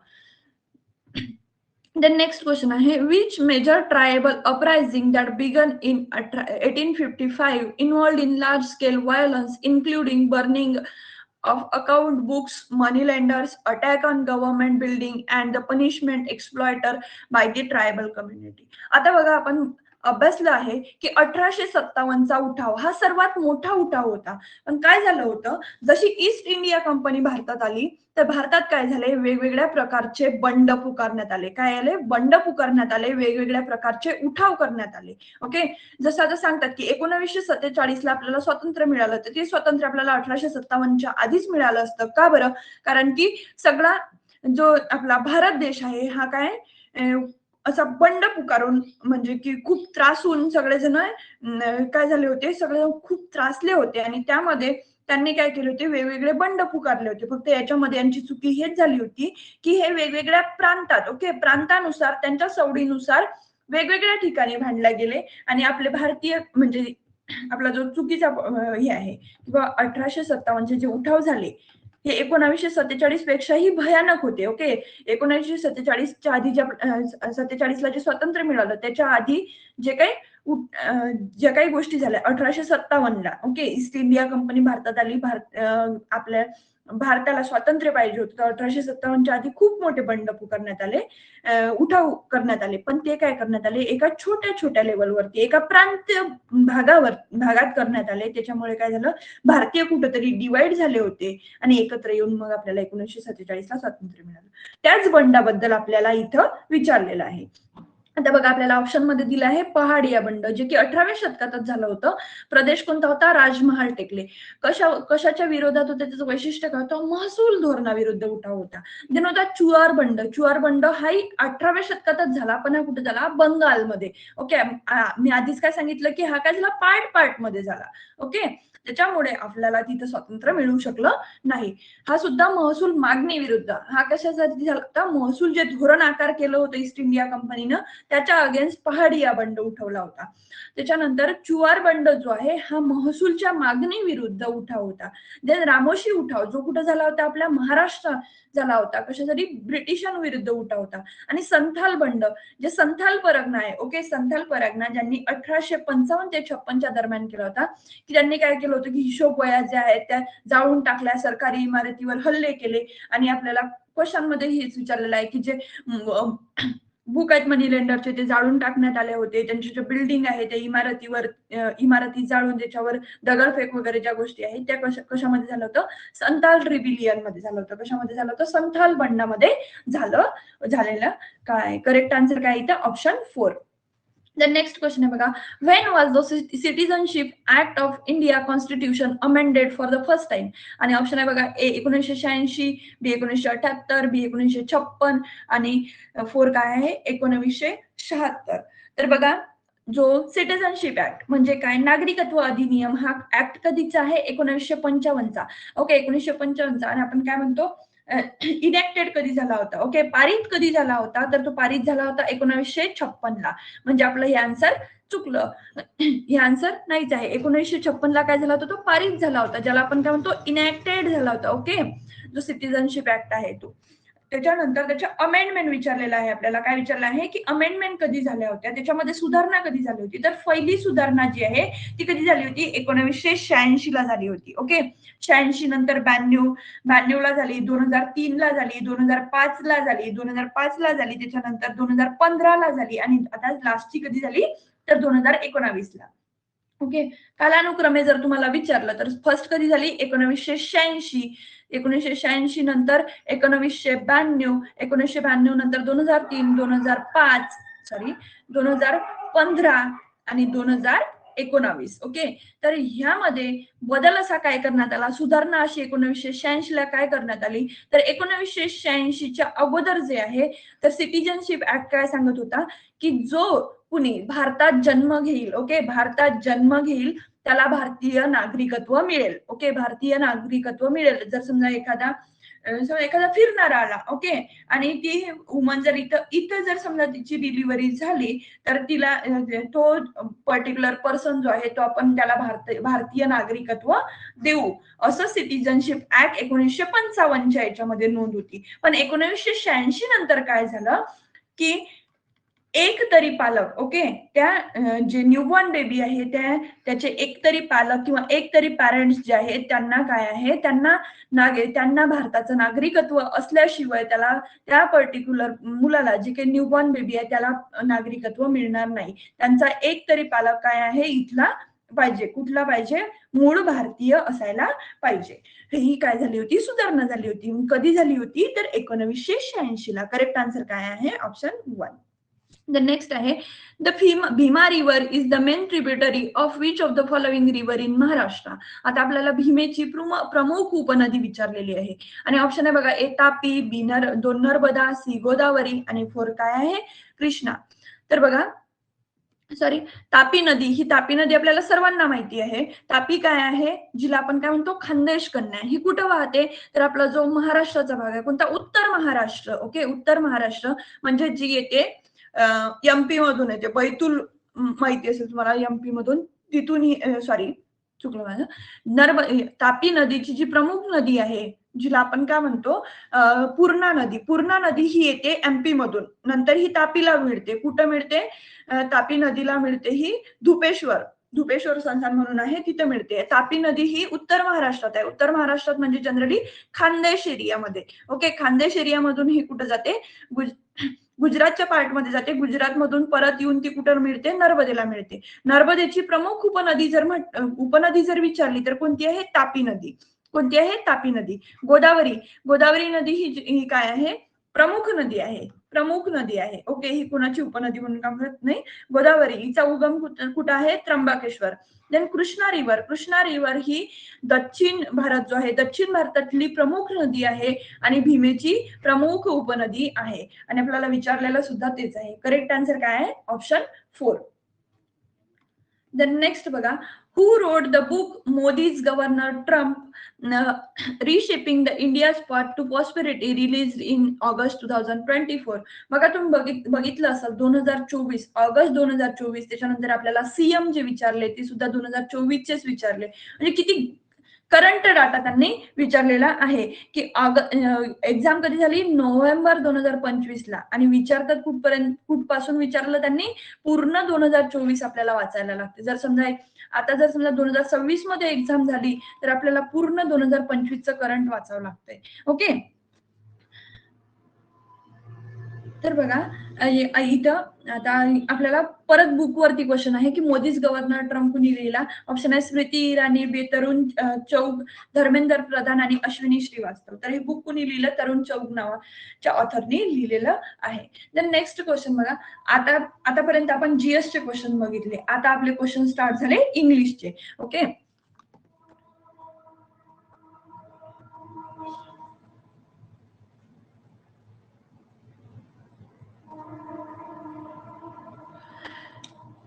The next question आहे which major tribal uprising that began in 1855 involved in large scale violence including burning of account books, money lenders, attack on government building and the punishment exploited by the tribal community. आता बघा आपण अभ्यासलं आहे की 1857चा उठाव हा सर्वात मोठा उठाव होता. पण काय झालं होतं जशी ईस्ट इंडिया कंपनी भारतात आली तर भारतात काय झाले वेगवेगळ्या प्रकारचे बंड पुकारण्यात आले. काय आले बंड पुकारण्यात आले, वेगवेगळ्या प्रकारचे उठाव करण्यात आले. ओके, जसं आता सांगतात की 1947 ला आपल्याला स्वातंत्र्य मिळालं तर ते स्वातंत्र्य आपल्याला 1857च्या आधीच मिळालं असतं. का बरं कारण की सगळा जो आपला भारत देश आहे हा काय असा बंड पुकारून म्हणजे की खूप त्रास होऊन सगळेजण काय झाले होते सगळे खूप त्रासले होते आणि त्यामध्ये त्यांनी काय केले होते वेगवेगळे बंड पुकारले होते. फक्त याच्यामध्ये यांची चुकी हेच झाली होती की हे वेगवेगळ्या प्रांतात ओके प्रांतानुसार त्यांच्या सवडीनुसार वेगवेगळ्या ठिकाणी भांडले गेले आणि आपले भारतीय म्हणजे आपला जो चुकीचा हे आहे किंवा 1857चे जे उठाव झाले हे 1947 पेक्षाही भयानक होते. ओके, 1947च्या आधी 47ला जे स्वातंत्र्य मिळालं त्याच्या आधी जे काही गोष्टी झाल्या 1857ला ओके ईस्ट इंडिया कंपनी भारतात आली. आपल्या भारताला स्वातंत्र्य पाहिजे होतं तर 1857च्या आधी खूप मोठे बंड पुकारण्यात आले, उठाव करण्यात आले. पण ते काय करण्यात आले एका छोट्या छोट्या लेवलवरती एका भागात करण्यात आले. त्याच्यामुळे काय झालं भारतीय कुठेतरी डिवाइड झाले होते आणि एकत्र येऊन मग आपल्याला 1947ला स्वातंत्र्य मिळालं. त्याच बंडाबद्दल आपल्याला इथं विचारलेलं आहे. आता बघा आपल्याला ऑप्शन मध्ये दिलं आहे पहाडिया बंड, जे की 18व्या शतकातच झालं होतं. प्रदेश कोणता होता? राजमहाल टेकले. कशाच्या विरोधात होते? त्याचं वैशिष्ट्य काय होतं? महसूल धोरणाविरुद्ध उठाव होता. देन होता चुआर बंड. चुआर बंड हाही 18व्या शतकातच झाला, पण हा कुठे झाला? बंगालमध्ये. ओके. मी आधीच काय सांगितलं की हा काय झाला? पार्ट मध्ये झाला. ओके. त्याच्यामुळे आपल्याला तिथं स्वातंत्र्य मिळू शकलं नाही. हा सुद्धा महसूल मागणी विरुद्ध. हा कशासाठी झाला होता? महसूल जे धोरण आकार केलं होतं ईस्ट इंडिया कंपनीनं, त्याच्या अगेन्स्ट पहाडिया बंड उठवला होता. त्याच्यानंतर चुआर बंड जो आहे हा महसूलच्या मागणी विरुद्ध उठाव होता. देन रामोशी उठाव जो कुठं झाला होता? आपल्या महाराष्ट्रात झाला होता. कशासाठी? ब्रिटिशांविरुद्ध उठाव होता. आणि संथाल बंड, जे संथाल परगणा आहे, ओके, संथाल परगणा ज्यांनी 1855 ते 56च्या दरम्यान केला होता, की त्यांनी काय केलं होतं की हिशोबवह्या ज्या आहेत त्या जाळून टाकल्या, सरकारी इमारतीवर हल्ले केले. आणि आपल्याला क्वेश्चनमध्ये हेच विचारलेलं आहे की जे बुक आहेत मनी लेंडरचे ते जाळून टाकण्यात आले होते. त्यांच्या ज्या बिल्डिंग आहे त्या इमारती जाळून त्याच्यावर दगडफेक वगैरे ज्या गोष्टी आहेत त्या कशामध्ये झालं होतं? संथाल रिबिलियन मध्ये झालं होतं. कशामध्ये झालं होतं? संथाल बंडामध्ये झालेलं. काय करेक्ट आन्सर काय इथं? ऑप्शन 4. द नेक्स्ट क्वेश्चन आहे बघा, when was the citizenship act of India constitution amended for the first time? आणि ऑप्शन आहे बघा, ए 1986, बी 1978, बी 1956 आणि 4 काय आहे? 1976. तर बघा, जो सिटिझनशिप ऍक्ट म्हणजे काय? नागरिकत्व अधिनियम हा ऍक्ट कधीचा आहे? 1955चा. ओके, 1955चा. आणि आपण काय म्हणतो? इनेक्टेड कधी झाला होता? ओके, पारित कधी झाला होता? तर तो पारित झाला होता 1956ला. म्हणजे आपलं हे आन्सर चुकलं. हे आन्सर नाहीच आहे. 1956ला काय झाला होता? तो पारित झाला होता, ज्याला आपण काय म्हणतो? इनॅक्टेड झाला होता. ओके, जो सिटिझनशिप ऍक्ट आहे तो. त्याच्यानंतर त्याच्या अमेंडमेंट विचारलेला आहे आपल्याला. काय विचारलं आहे की अमेंडमेंट कधी झाल्या होत्या, त्याच्यामध्ये सुधारणा कधी झाली होती? तर पहिली सुधारणा जी आहे ती कधी झाली होती? 1986 ला झाली होती. ओके, 86 नंतर 92 ला झाली, 2003 ला झाली, 2005 ला झाली, 2005 ला झाली, त्याच्यानंतर 2015 ला झाली आणि आता लास्टची कधी झाली? तर 2019 ला. ओके, कालानुक्रमे जर तुम्हाला विचारलं तर फर्स्ट कधी झाली? 1986, 1986 नंतर 1992, 1992 नंतर 2003, 2005, सॉरी 2015 आणि 2019. ओके, तर ह्यामध्ये बदल असा काय करण्यात आला? सुधारणा अशी 1986 ला काय करण्यात आली? तर 1986च्या अगोदर जे आहे तर सिटिझनशिप ऍक्ट काय सांगत होता की जो कुणी भारतात जन्म घेईल, ओके, भारतात जन्म घेईल त्याला भारतीय नागरिकत्व मिळेल. ओके, भारतीय नागरिकत्व मिळेल. जर समजा एखादा फिरणारा आला, ओके, आणि ती वुमन जर इथं जर समजा तिची डिलिव्हरी झाली तर तिला तो पर्टिक्युलर पर्सन जो आहे तो आपण त्याला भारतीय नागरिकत्व देऊ, असं सिटिझनशिप ऍक्ट 1955च्या याच्यामध्ये नोंद होती. पण 1986 नंतर काय झालं की एक तरी पालक, ओके, त्या जे न्यूबॉर्न बेबी आहे त्याचे एक तरी पालक किंवा एक तरी पॅरेंट्स जे आहेत त्यांना काय आहे, त्यांना भारताचं नागरिकत्व असल्याशिवाय त्याला त्या पर्टिक्युलर मुलाला, जे काही न्यूबॉर्न बेबी आहे त्याला नागरिकत्व मिळणार नाही. त्यांचा एक तरी पालक काय आहे? इथला पाहिजे. कुठला पाहिजे? मूळ भारतीय असायला पाहिजे. ही काय झाली होती? सुधारणा झाली होती. कधी झाली होती? तर 1986 ला. करेक्ट आन्सर काय आहे? ऑप्शन 1. द नेक्स्ट आहे, the Bhima river is the main tributary of which of the following river in Maharashtra? आता आपल्याला भीमेची प्रमुख उपनदी विचारलेली आहे. आणि ऑप्शन आहे बघा, ए तापी, बी नर्मदा, सी गोदावरी आणि 4 काय आहे? कृष्णा. तर बघा, सॉरी, तापी नदी, ही तापी नदी आपल्याला सर्वांना माहिती आहे. तापी काय आहे? जिला आपण काय म्हणतो? खानदेश कन्या. ही कुठं वाहते? तर आपला जो महाराष्ट्राचा भाग आहे कोणता? उत्तर महाराष्ट्र. ओके, उत्तर महाराष्ट्र म्हणजे जी येते एमपी मधून येते. बैतूल माहिती असेल तुम्हाला एमपी मधून, तिथून सॉरी चुकलं माझं. तापी नदीची जी प्रमुख नदी आहे, जिला आपण काय म्हणतो? पूर्णा नदी. पूर्णा नदी ही येते एमपी मधून. नंतर ही तापीला मिळते. कुठं मिळते? तापी नदीला मिळते ही धुपेश्वर संस्थान म्हणून आहे, तिथे मिळते. तापी नदी ही उत्तर महाराष्ट्रात आहे. उत्तर महाराष्ट्रात म्हणजे जनरली खानदेश एरियामध्ये. ओके, खानदेश एरियामधून ही कुठं जाते? गुजरातच्या पार्टमध्ये जाते. गुजरातमधून परत येऊन ती कुठं मिळते? नर्मदेला मिळते. नर्मदेची प्रमुख उपनदी जर विचारली तर कोणती आहे? तापी नदी. कोणती आहे? तापी नदी. गोदावरी नदी ही काय आहे? प्रमुख नदी आहे. प्रमुख नदी आहे. ओके, ही कुणाची उपनदी म्हणून काम करत नाही. गोदावरी हिचा उगम कुठं आहे? त्र्यंबकेश्वर. देन कृष्णा रिव्हर ही दक्षिण भारत जो आहे, दक्षिण भारतातली प्रमुख नदी आहे आणि भीमेची प्रमुख उपनदी आहे. आणि आपल्याला विचारलेलं सुद्धा तेच आहे. करेक्ट आन्सर काय आहे? ऑप्शन 4. देन नेक्स्ट बघा, who wrote the book Modi's governor triumph reshaping the India's path to prosperity release in August 2024. बघा तुम्ही बघितलं असेल 2024 ऑगस्ट 2024, त्याच्यानंतर आपल्याला सीएम जे विचारले ते सुद्धा 2024 चेच विचारले. म्हणजे किती करंट डाटा त्यांनी विचारलेला आहे की एक्झाम कधी झाली? नोव्हेंबर 2025 ला. आणि विचारतात कुठपासून विचारलं त्यांनी? पूर्ण 2024 आपल्याला वाचायला लागते. जर समजा 2026 मध्ये एक्झाम झाली तर आपल्याला पूर्ण 2025 चं करंट वाचावं लागतंय. ओके, तर बघा इथं आता आपल्याला परत बुकवरती क्वेश्चन आहे की मोदीच गव्हर्नर ट्रम्प कुणी लिहिला? ऑप्शन आहे स्मृती इराणी, तरुण चौग, धर्मेंद्र प्रधान आणि अश्विनी श्रीवास्तव. तर हे बुक कुणी लिहिलं? तरुण चौग नावाच्या ऑथरनी लिहिलेलं आहे. देन नेक्स्ट क्वेश्चन बघा, आतापर्यंत आपण जीएस चे क्वेश्चन बघितले. आता आपले क्वेश्चन स्टार्ट झाले इंग्लिशचे. ओके,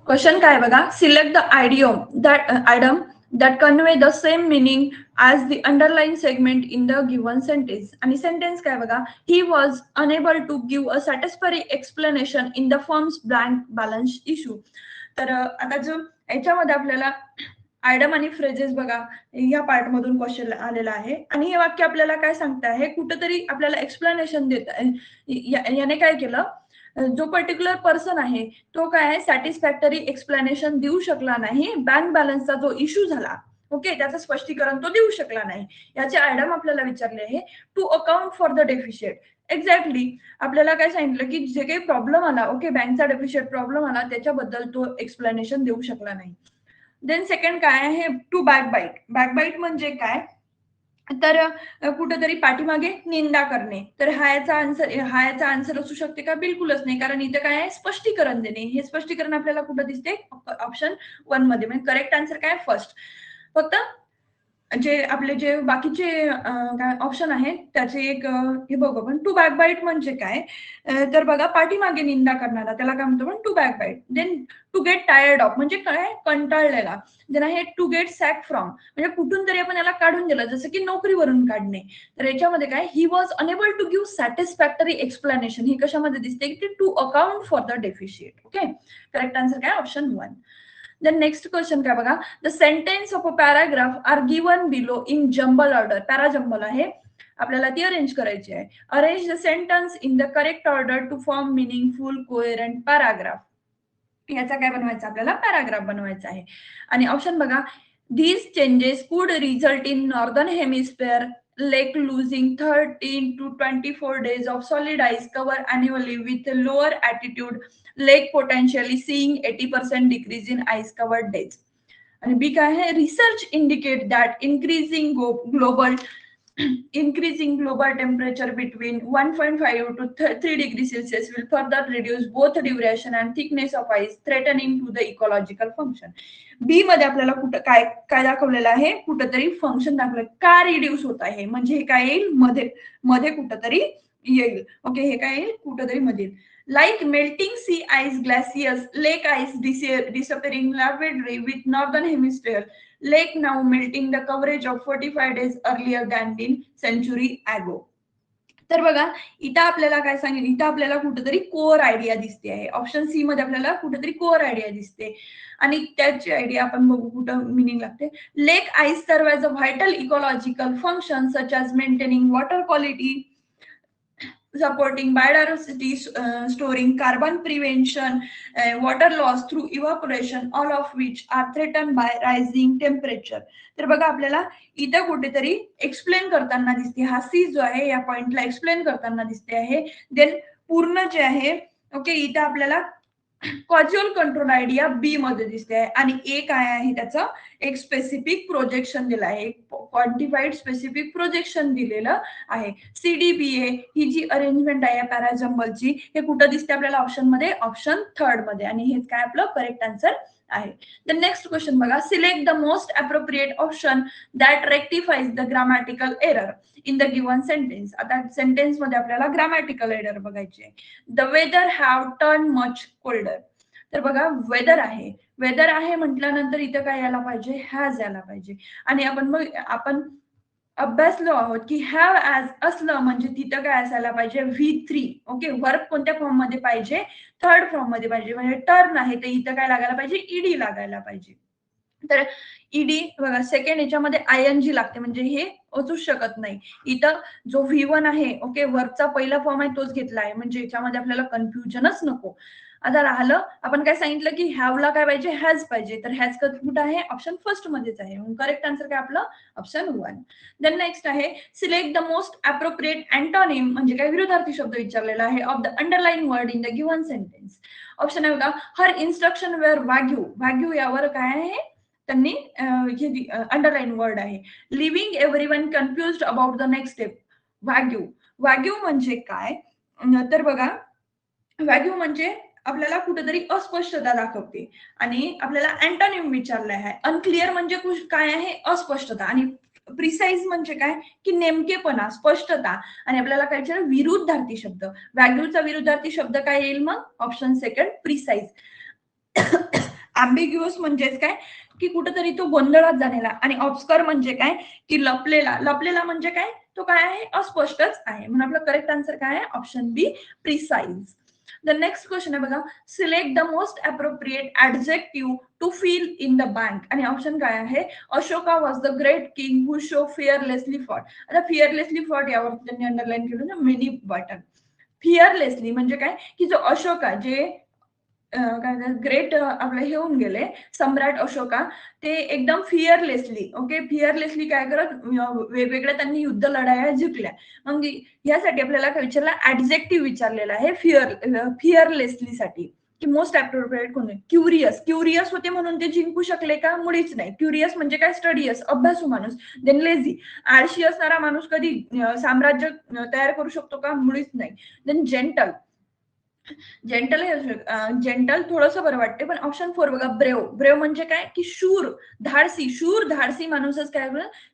क्वेश्चन काय बघा, select the idiom that convey the same meaning as the underlying segment in the given sentence. आणि सेंटेन्स काय बघा, he was unable to give a satisfactory explanation in the firm's blank balance issue. तर आता जो याच्यामध्ये आपल्याला आयडम आणि phrases बघा या पार्ट मधून क्वेश्चन आलेला आहे आणि हे वाक्य आपल्याला काय सांगत आहे? कुठेतरी आपल्याला एक्सप्लेनेशन देत आहे. याने काय केलं, जो पर्टिक्युलर पर्सन आहे तो काय आहे, सॅटिस्फॅक्टरी एक्सप्लेनेशन देऊ शकला नाही. बँक बॅलन्सचा जो इश्यू झाला, ओके, त्याचं स्पष्टीकरण तो देऊ शकला नाही. याचे आयडम आपल्याला विचारले आहे to account for the deficit. Exactly आपल्याला काय सांगितलं की जे काही प्रॉब्लेम आला, ओके, बँकचा डेफिशिएट प्रॉब्लेम आला, त्याच्याबद्दल तो एक्सप्लेनेशन देऊ शकला नाही. देन सेकंड काय आहे? टू बॅकबाईट. बॅकबाईट म्हणजे काय? तर कुठेतरी पाठीमागे निंदा करणे. तर हा याचा आन्सर असू शकते का? बिलकुलच नाही, कारण इथे काय आहे? स्पष्टीकरण देणे. हे स्पष्टीकरण आपल्याला कुठं दिसते? ऑप्शन 1 मध्ये. म्हणजे करेक्ट आन्सर काय? फर्स्ट. फक्त जे बाकीचे काय ऑप्शन आहेत त्याचे एक हे बघू आपण. टू बॅकबाईट म्हणजे काय? तर बघा, पाठीमागे निंदा करणारा त्याला काय म्हणतो आपण? To backbite. Then to get tired of म्हणजे काय? कंटाळलेला. देन आहे टू गेट सॅक फ्रॉम, म्हणजे कुठून तरी आपण याला काढून दिलं, जसं की नोकरीवरून काढणे. तर याच्यामध्ये काय? He was enable to give satisfactory explanation. ही कशामध्ये दिसते? की to account for the deficit. Okay, correct answer काय? ऑप्शन 1. Then next question काय बघा, the sentence of a paragraph are given below in jumble order. Parajumble आहे, आपल्याला ती अरेंज करायची आहे. Arrange the sentence in the correct order to form meaningful coherent paragraph. याचा काय बनवायचा? आपल्याला पॅराग्राफ बनवायचा आहे. आणि ऑप्शन बघा, these changes could result in northern hemisphere lake losing 13 to 24 days of solid ice cover annually with lower altitude lake potentially seeing 80% decrease in ice covered days. आणि बी काय आहे? Research indicate that increasing global temperature between 1.5 to 3 degrees Celsius will further reduce both duration and thickness of ice, threatening to the ecological function. बी मध्ये आपल्याला कुठं काय काय दाखवलेलं आहे? कुठंतरी फंक्शन दाखवलं. का रिड्यूस होत आहे? म्हणजे हे काय येईल? मध्ये कुठंतरी येईल. ओके, हे काय येईल? कुठंतरी मध्ये. Like melting sea ice glaciers, lake ice disappearing rapidly with northern hemisphere lake now melting the coverage of 45 days earlier than in century ago. तर बघा, इथं आपल्याला काय सांगेल? इथं आपल्याला कुठेतरी कोर आयडिया दिसते आहे. ऑप्शन सी मध्ये आपल्याला कुठेतरी कोर आयडिया दिसते आणि त्याची आयडिया आपण बघू कुठं मिनिंग लागते. Lake ice serve as a vital ecological function such as maintaining water quality, supporting biodiversity, storing carbon prevention, water loss through evaporation, all of which are threatened by rising temperature. तर बघा, आपल्याला इथं कुठेतरी explain करताना दिसते. हा C जो आहे या पॉइंटला एक्सप्लेन करताना दिसते आहे. देन पूर्ण जे आहे, ओके, इथं आपल्याला कॉज्युअल कंट्रोल आयडिया बी मध्ये दिसते आहे आणि ए काय आहे त्याचं एक स्पेसिफिक प्रोजेक्शन दिलं आहे, एक क्वांटिफाईड स्पेसिफिक प्रोजेक्शन दिलेलं आहे. CDBA ही जी अरेंजमेंट आहे पॅराजम्बलची हे कुठं दिसते आपल्याला ऑप्शन मध्ये, ऑप्शन थर्ड मध्ये, आणि हेच काय आपलं करेक्ट आन्सर आहे. द नेक्स्ट क्वेश्चन बघा, select the most appropriate option that rectifies the grammatical error in the given sentence. आता सेंटेन्स मध्ये आपल्याला ग्रामॅटिकल एरर बघायचे. The weather have turn much colder. तर बघा वेदर आहे, वेदर आहे म्हटल्यानंतर इथं काय यायला पाहिजे, हॅज यायला पाहिजे. आणि आपण अभ्यासलो आहोत की हॅव ऍज असलं म्हणजे तिथं काय असायला पाहिजे, V3. ओके, वर्ब कोणत्या फॉर्म मध्ये पाहिजे, थर्ड फॉर्म मध्ये पाहिजे. म्हणजे टर्न आहे तर इथं काय लागायला पाहिजे, ईडी लागायला पाहिजे. तर ईडी बघा सेकंड याच्यामध्ये ING लागते म्हणजे हे असूच शकत नाही. इथं जो V1 आहे, ओके, वर्बचा पहिला फॉर्म आहे तोच घेतला आहे, म्हणजे याच्यामध्ये आपल्याला कन्फ्युजनच नको. आता राहिलं, आपण काय सांगितलं की हॅवला काय पाहिजे, हॅज पाहिजे. तर हॅज कुठं आहे, ऑप्शन फर्स्ट मध्येच आहे. करेक्ट आन्सर काय आपलं, ऑप्शन 1. देन नेक्स्ट आहे, select the most appropriate antonym म्हणजे काय विरुद्धार्थी शब्द विचारलेला आहे of the underline word in the given sentence. Option आहे बघा, हर इन्स्ट्रक्शन वेअर वाग्यू. वाग्यू यावर काय आहे, त्यांनी अंडरलाईन वर्ड आहे. Living everyone confused about the next step. Wagyu, wagyu म्हणजे काय, तर बघा व्हॅल्यू म्हणजे आपल्याला कुठेतरी अस्पष्टता दाखवते. आणि आपल्याला अँटोनिम विचारलं आहे, अनक्लिअर म्हणजे काय आहे, अस्पष्टता. आणि प्रिसाइज म्हणजे काय की नेमकेपणा, स्पष्टता. आणि आपल्याला काय विचारलं, विरुद्धार्थी शब्द. व्हॅल्यूचा विरुद्धार्थी शब्द काय येईल मग, ऑप्शन सेकंड, प्रिसाइज. अँबिग्युअस म्हणजेच काय की कुठेतरी तो गोंधळात झालेला. आणि ऑब्स्कर म्हणजे काय की लपलेला. लपलेला म्हणजे काय, तो काय आहे, अस्पष्टच आहे. म्हणून आपलं करेक्ट आन्सर काय आहे, option B, precise. The next question आहे बघा, select the most appropriate adjective to fill in the bank. आणि ऑप्शन काय आहे, Ashoka was the great king who show fearlessly fought. आता फिअरलेसली फॉट यावर त्यांनी अंडरलाईन केलं ना, मेनी बटन. फिअरलेसली म्हणजे काय की जो अशोका, जे काय ग्रेट आपले हे होऊन गेले सम्राट अशोका, ते एकदम फिअरलेसली, ओके, फिअरलेसली काय करत, वेगवेगळ्या त्यांनी युद्ध लढाया जिंकल्या. मग यासाठी आपल्याला काय विचारला, ऍडजेक्टिव्ह विचारलेला आहे फिअरलेसली साठी, की मोस्ट अप्रोप्रिएट कोण आहे. क्युरियस, क्युरियस होते म्हणून ते जिंकू शकले का, मुळीच नाही. क्युरियस म्हणजे काय, स्टडियस, अभ्यासू माणूस. देन लेझी, आळशी असणारा माणूस कधी साम्राज्य तयार करू शकतो का, मुळीच नाही. देन जेंटल, जेंटल हे जेंटल थोडंसं बरं वाटते, पण ऑप्शन 4 बघा, ब्रेव. ब्रेव म्हणजे काय की शूर, धाडसी. शूर धाडसी माणूसच काय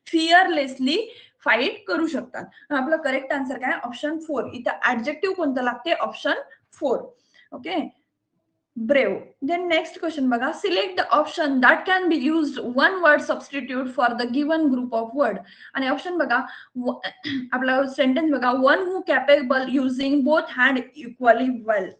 फिअरलेसली फाईट करू शकतात. आपलं करेक्ट आन्सर काय, ऑप्शन 4. इथं ऍडजेक्टिव्ह कोणतं लागते, option 4. Okay, brave. Then next question बघा, select the option that can be used one word substitute for the given group of word. आणि ऑप्शन बघा, आपला सेंटेन्स बघा, one who capable using both hand equally well.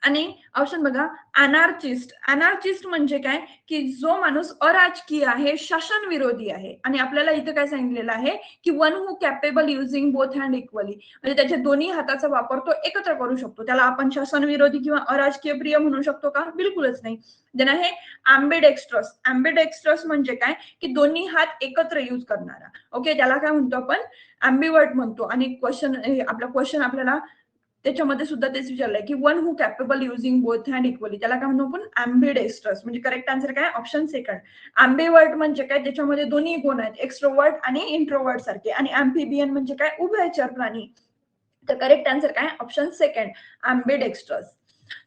आणि option बघा, अनार्चिस्ट. अनार्चिस्ट म्हणजे काय की जो माणूस अराजकीय आहे, शासन विरोधी आहे. आणि आपल्याला इथं काय सांगितलेलं आहे की one who capable using both hand equally, म्हणजे त्याच्या दोन्ही हाताचा वापर तो एकत्र करू शकतो. त्याला आपण शासन विरोधी किंवा अराजकीय प्रिय म्हणू शकतो का, बिलकुलच नाही. देन आहे अँबिडेक्स्ट्रस. अँबिडेक्स्ट्रस म्हणजे काय की दोन्ही हात एकत्र युज करणारा. ओके, त्याला काय म्हणतो आपण, अँबिवर्ट म्हणतो. आणि क्वेश्चन आपल्याला त्याच्यामध्ये सुद्धा तेच विचारलंय की one who capable using both hand equally, त्याला काय म्हणतो आपण, अँबिडेक्स्ट्रस. म्हणजे करेक्ट आन्सर काय, ऑप्शन सेकंड. अँबिवर्ट म्हणजे काय, त्याच्यामध्ये दोन्ही गुण आहेत, एक्स्ट्रोवर्ट आणि इंट्रोवर्ट सारखे. आणि अँफिबियन म्हणजे काय, उभयचर प्राणी. तर करेक्ट आन्सर काय, option second, ambidextrous.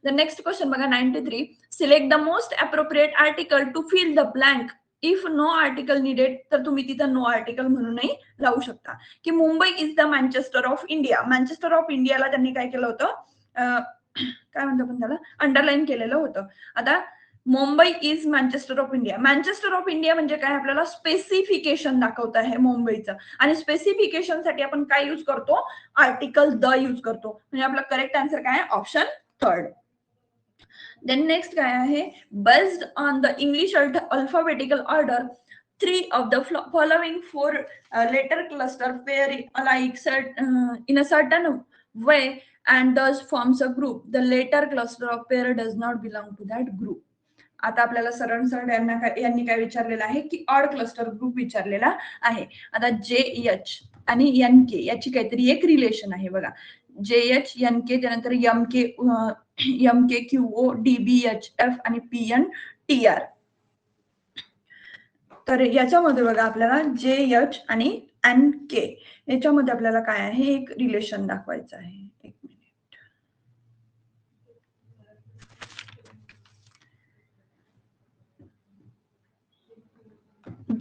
The next question बघा, 93, select the most appropriate article to fill the blank if no article needed. तर तुम्ही तिथं नो आर्टिकल म्हणूनही लावू शकता. की Mumbai is the Manchester of India. Manchester of इंडियाला त्यांनी काय केलं होतं, काय म्हणतो आपण त्याला, अंडरलाईन केलेलं होतं. आता Mumbai is Manchester of India. Manchester of India म्हणजे काय, आपल्याला स्पेसिफिकेशन दाखवत आहे मुंबईचं. आणि स्पेसिफिकेशन साठी आपण काय युज करतो, आर्टिकल द युज करतो. म्हणजे आपला करेक्ट आन्सर काय आहे, ऑप्शन थर्ड. देन नेक्स्ट काय आहे, based on the English alphabetical order 3 of the following 4 letter cluster pair alike in a certain way and thus forms a group. The later cluster of pair does not belong to that group. आता आपल्याला सरळ सरळ यांनी काय विचारलेलं आहे की odd cluster group विचारलेला आहे. आता JH आणि NK याची काहीतरी एक रिलेशन आहे बघा. JH, NK, त्यानंतर MK, QO, DB, HF आणि PN, TR. तर याच्यामध्ये बघा आपल्याला JH आणि NK याच्यामध्ये आपल्याला काय आहे एक रिलेशन दाखवायचं आहे. एक मिनिट.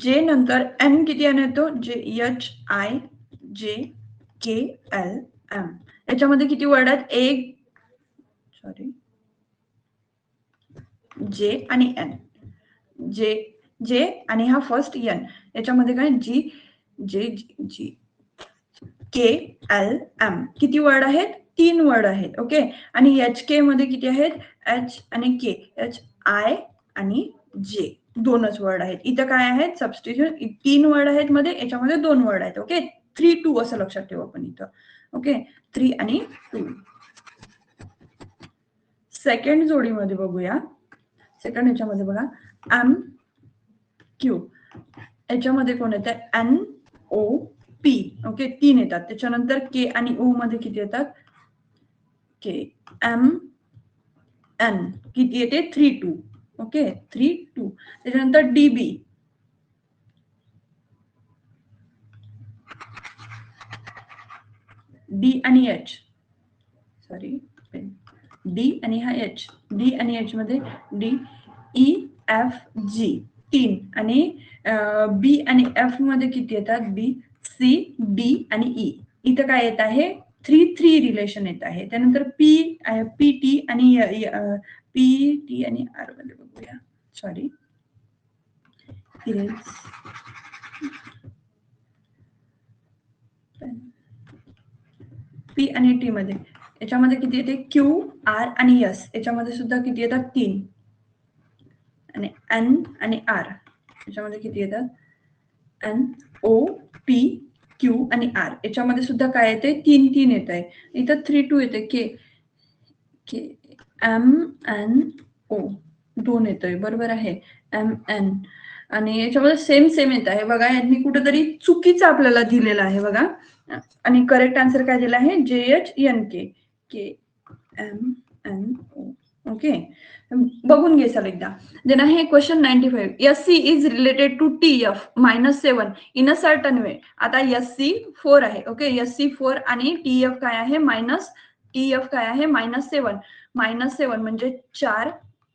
J नंतर N किती N येतो? JHIJKLM. याच्यामध्ये किती वर्ड आहेत? J आणि N. J आणि हा फर्स्ट N. याच्यामध्ये काय G K L M. किती वर्ड आहेत? 3 वर्ड आहेत. ओके. आणि HK मध्ये किती आहेत? H आणि K. HI आणि J. 2च वर्ड आहेत. इथं काय आहेत? सबस्टिट्यूशन 3 वर्ड आहेत मध्ये, याच्यामध्ये 2 वर्ड आहेत. ओके. 3, 2 असं लक्षात ठेवा आपण इथं. ओके. 3 आणि 2. सेकंड जोडीमध्ये बघूया. सेकंड याच्यामध्ये बघा M Q. याच्यामध्ये कोण येतं? N O P. ओके. 3 येतात. त्याच्यानंतर K आणि O मध्ये किती येतात? K M N. किती येते? 3, 2. ओके. 3, 2. त्याच्यानंतर DB. D आणि H. सॉरी, D आणि हा H. D आणि H मध्ये D E F G. 3 आणि B आणि F मध्ये किती येतात? B C D आणि E. इथं काय येत आहे? 3 रिलेशन येत आहे. त्यानंतर PT आणि PT आणि R मध्ये बघूया. सॉरी, P आणि T मध्ये याच्यामध्ये किती येते? Q R आणि S. याच्यामध्ये सुद्धा किती येतात? 3. आणि N आणि R याच्यामध्ये किती येतात? N O P Q आणि R. याच्यामध्ये सुद्धा काय येते? 3 येत आहे. इथं 3, 2 येते. K M N O 2 येतोय. बरोबर आहे. M N. आणि याच्यामध्ये सेम येत आहे. बघा, यांनी कुठेतरी चुकीचं आपल्याला दिलेलं आहे बघा. आणि करेक्ट आन्सर काय दिला आहे? JHNK. K M N O. Okay. बघून घे सर एकदा. देन आहे question 95. SC is related to TF -7 in a certain way. आता SC 4 आहे. ओके. SC 4 आणि TF काय आहे? TF काय आहे? -7. -7 म्हणजे 4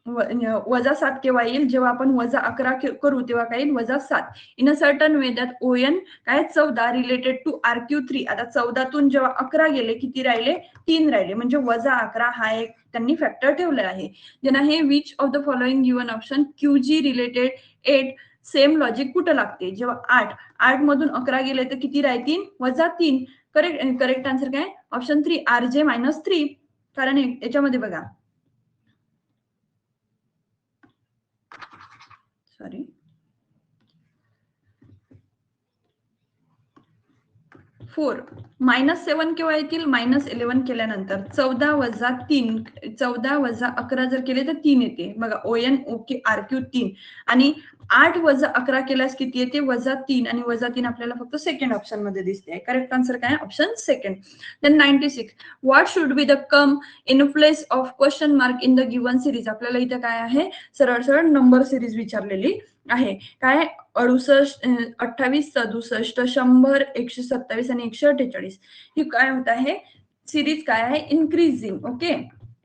-7 केव्हा येईल? जेव्हा आपण -11 करू तेव्हा काय येईल? -7. In a certain way that ON काय 14 रिलेटेड टू RQ3. आता 14तून जेव्हा 11 गेले किती राहिले? 3 राहिले. म्हणजे -11 हा एक त्यांनी फॅक्टर ठेवलेला आहे. देन आहे which of the following given option QG related 8 same logic कुठं लागते? जेव्हा 8 मधून 11 गेले तर किती राहतील? -3. करेक्ट आन्सर काय? Option 3 RJ -3. कारण याच्यामध्ये बघा, सॉरी, -7 केव्हा येतील? -11 केल्यानंतर. 14 - 3, 14 - 11 जर केले तर 3 येते. बघा, ON OK RQ 3 आणि 8 - 11 केल्यास किती येते? -3 आणि -3 आपल्याला फक्त सेकंड ऑप्शन मध्ये दिसते. करेक्ट आन्सर काय? Option second. Then 96. What should be the come in place of question mark in the given series? आपल्याला इथं काय आहे? सरळ नंबर सिरीज विचारलेली आहे. काय? 68, 28, 67, 100, 127 आणि 148. ही काय होत आहे? सिरीज काय आहे? इन्क्रीजिंग. ओके.